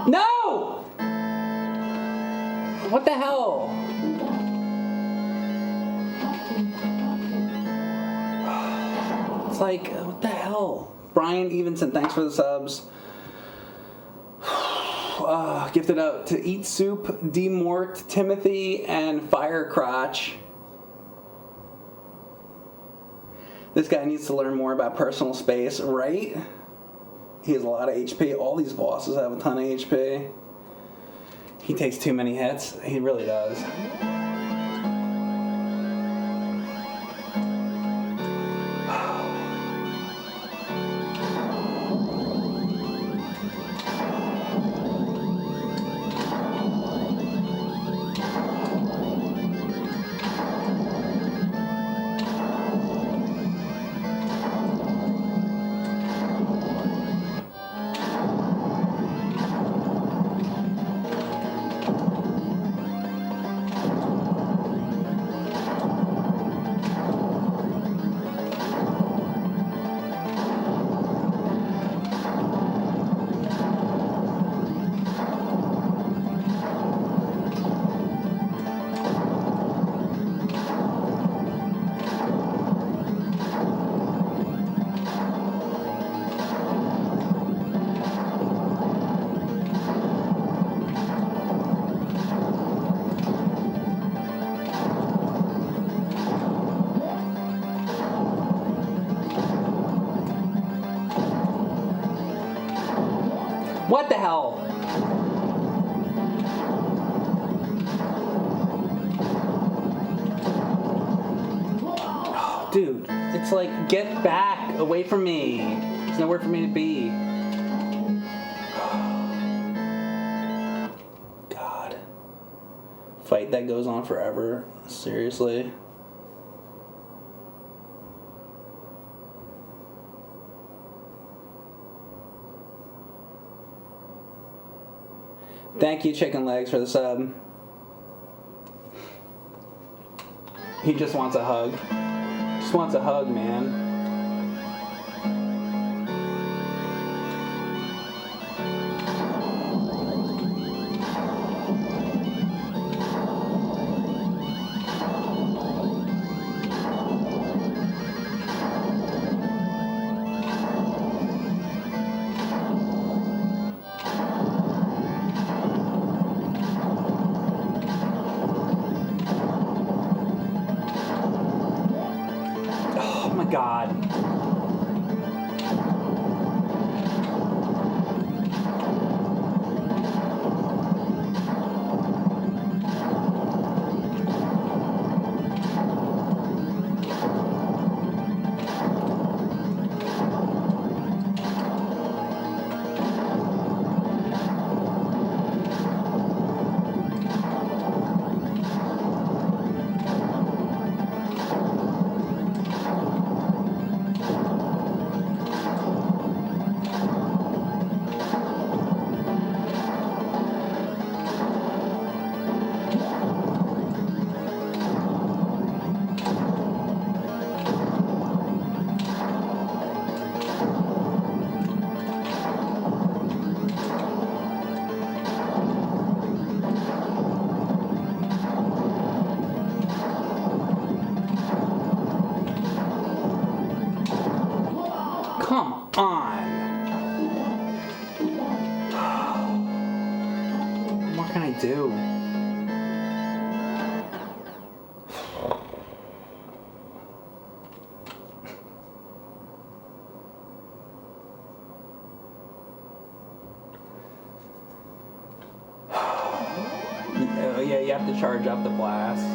No! What the hell? It's like, what the hell? Brian Evenson, thanks for the subs. Gifted out to Eat Soup, D. Mort, Timothy, and Firecrotch. This guy needs to learn more about personal space, right? He has a lot of HP. All these bosses have a ton of HP. He takes too many hits. He really does. What the hell? Oh, dude, it's like, get back away from me. There's nowhere for me to be. God. Fight that goes on forever. Seriously. Thank you, Chicken Legs, for the sub. He just wants a hug. Just wants a hug, man. God. Come on. What can I do? Yeah, you have to charge up the blast.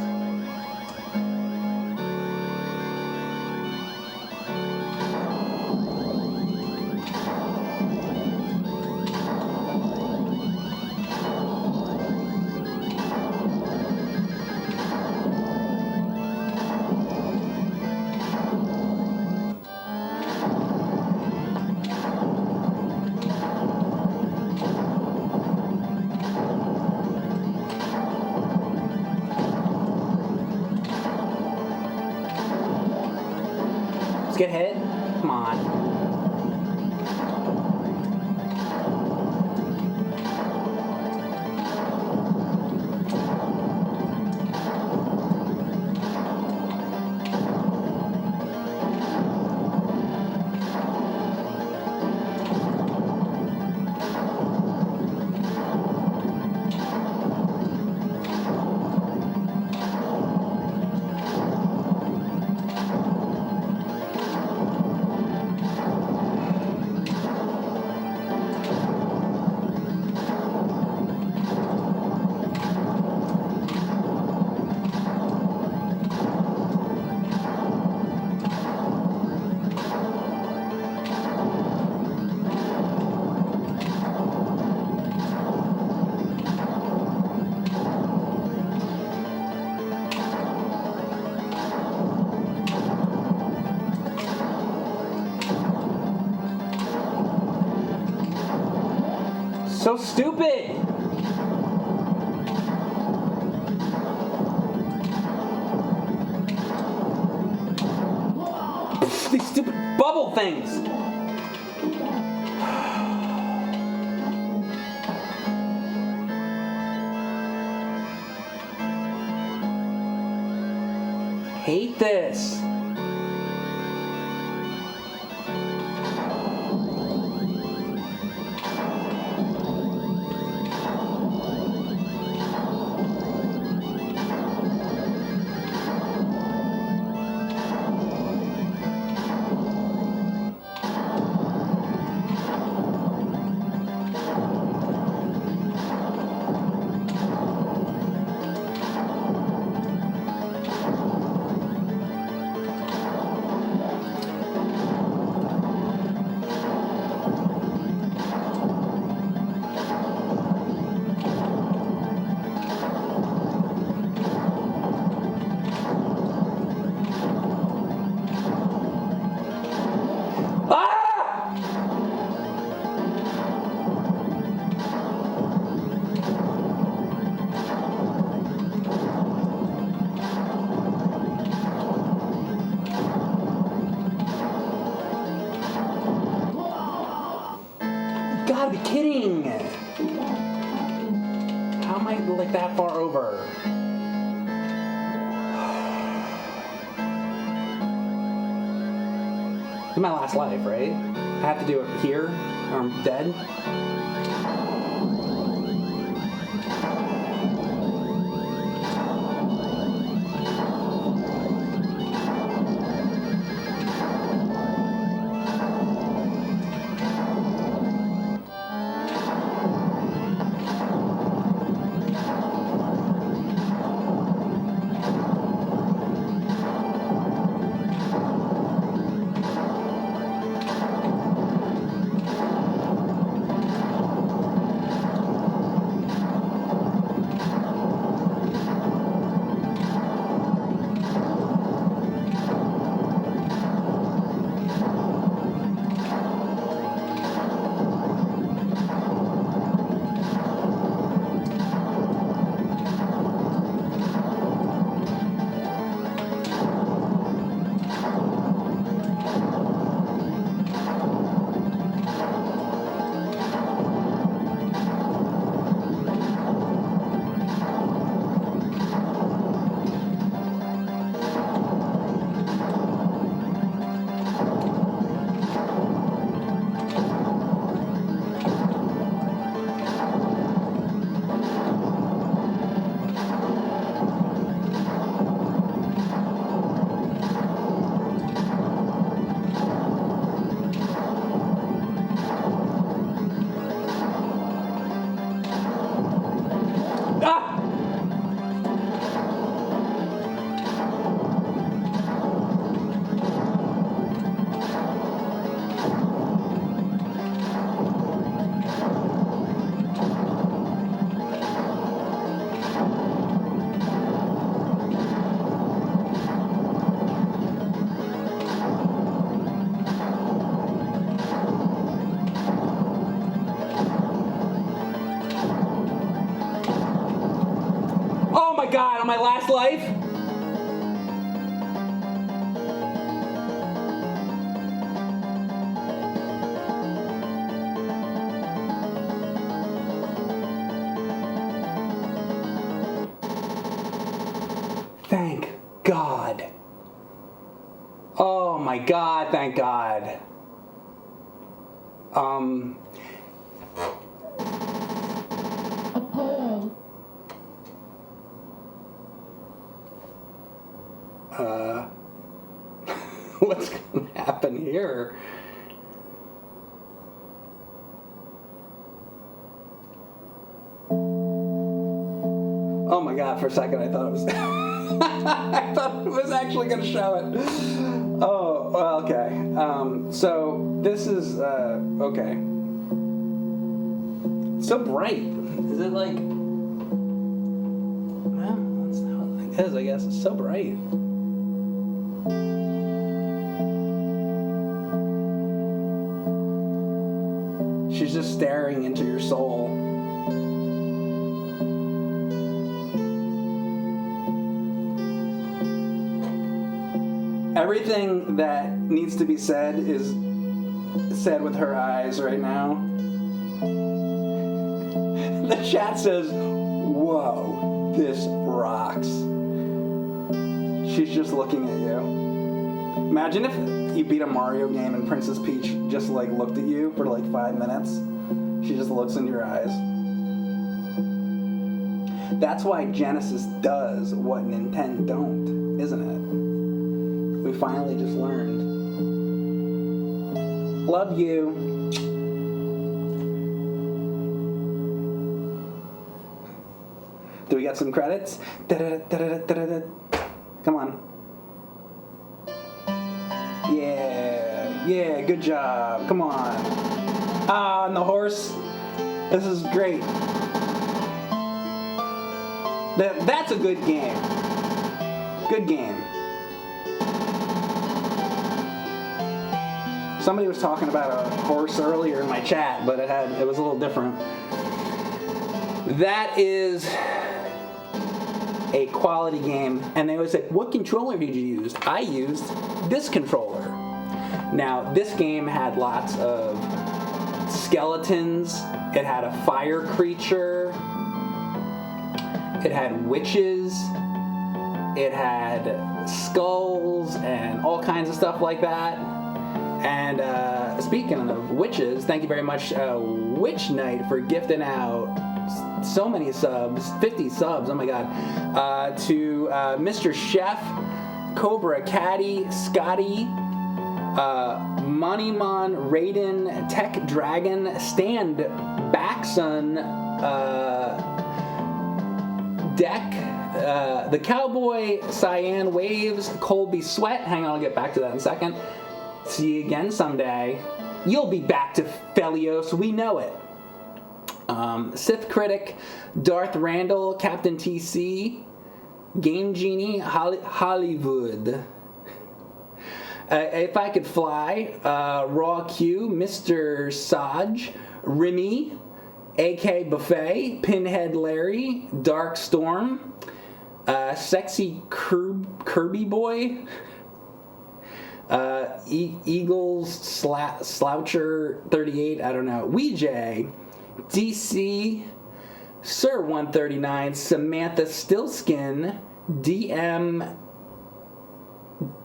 Get hit? Come on. So stupid! These stupid bubble things! Hate this. Gotta be kidding! How am I like that far over? This is my last life, right? I have to do it here, or I'm dead. past life? Thank God. Oh my God, thank God. What's going to happen here? Oh my God, for a second I thought it was I thought it was actually going to show it. Oh, well, okay. So this is okay. So bright. Is it like, well, that's how it is, I guess. It's so bright. She's just staring into your soul. Everything that needs to be said is said with her eyes right now. The chat says, whoa, this rocks. She's just looking at you. Imagine if you beat a Mario game and Princess Peach just like looked at you for like 5 minutes. She just looks in your eyes. That's why Genesis does what Nintendo don't, isn't it? We finally just learned. Love you. Do we got some credits? Come on. Yeah, good job. Come on. Ah, and the horse. This is great. That's a good game. Good game. Somebody was talking about a horse earlier in my chat, but it was a little different. That is a quality game. And they always say, what controller did you use? I used this controller. Now, this game had lots of skeletons. It had a fire creature. It had witches. It had skulls and all kinds of stuff like that. And speaking of witches, thank you very much, Witch Knight, for gifting out so many subs, 50 subs, oh my God, to Mr. Chef, Cobra Caddy, Scotty, Moneymon, Raiden, Tech Dragon, Stand Backson, Deck, the Cowboy, Cyan Waves, Colby Sweat. Hang on, I'll get back to that in a second. See you again someday. You'll be back to Phelios, we know it. Sith Critic, Darth Randall, Captain TC, Game Genie, Hollywood. If I Could Fly, Raw Q, Mr. Saj, Remy, AK Buffet, Pinhead Larry, Dark Storm, Sexy Kirby Boy, Eagles Sloucher 38, I don't know, Weejay, DC, Sir 139, Samantha Stillskin, DM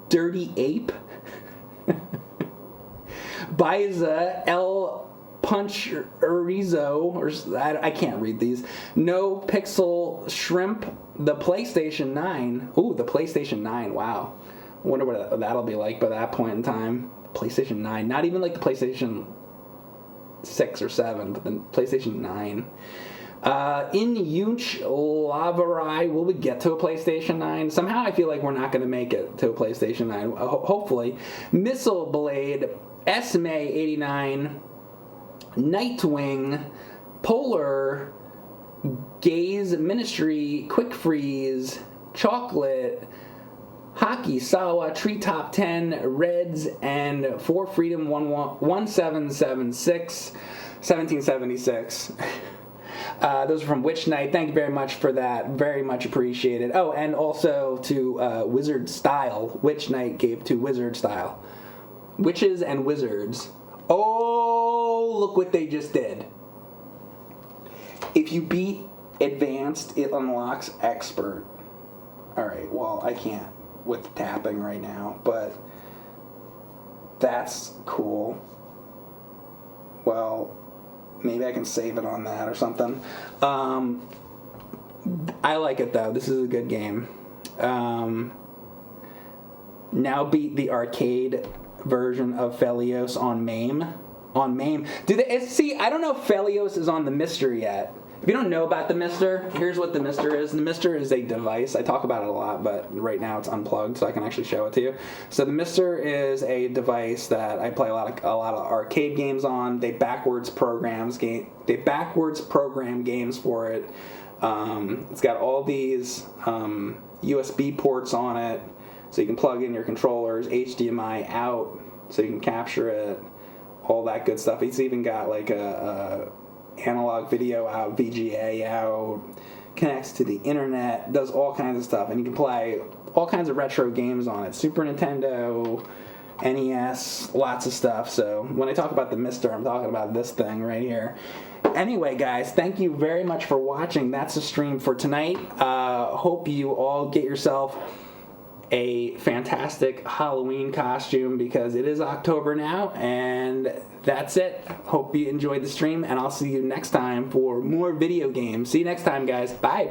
Dirty Ape, Biza, L Punch Urizo, or I can't read these. No Pixel Shrimp, the PlayStation 9. Ooh, the PlayStation 9, wow. I wonder what that'll be like by that point in time. PlayStation 9, not even like the PlayStation 6 or 7, but the PlayStation 9. In Yunch Lavarai, will we get to a PlayStation 9? Somehow I feel like we're not going to make it to a PlayStation 9. Hopefully. Missile Blade, Esme 89, Nightwing, Polar, Gaze Ministry, Quick Freeze, Chocolate, Hockey Sawa, Treetop 10, Reds, and For Freedom 1776, 1776. Those are from Witch Knight. Thank you very much for that. Very much appreciated. Oh, and also to Wizard Style. Witch Knight gave to Wizard Style. Witches and Wizards. Oh, look what they just did. If you beat Advanced, it unlocks Expert. Alright, well, I can't with tapping right now, but that's cool. Well, maybe I can save it on that or something. I like it, though. This is a good game. Now beat the arcade version of Phelios on MAME. On MAME. See, I don't know if Phelios is on the Mister yet. If you don't know about the Mister, here's what the Mister is. The Mister is a device. I talk about it a lot, but right now it's unplugged, so I can actually show it to you. So the Mister is a device that I play a lot of arcade games on. They backwards program games for it. It's got all these USB ports on it, so you can plug in your controllers, HDMI out, so you can capture it, all that good stuff. It's even got like a analog video out, VGA out, connects to the internet, does all kinds of stuff, and you can play all kinds of retro games on it. Super Nintendo, NES, lots of stuff. So when I talk about the Mister, I'm talking about this thing right here. Anyway, guys, thank you very much for watching. That's the stream for tonight. Hope you all get yourself a fantastic Halloween costume, because it is October now, and that's it. Hope you enjoyed the stream, and I'll see you next time for more video games. See you next time, guys. Bye.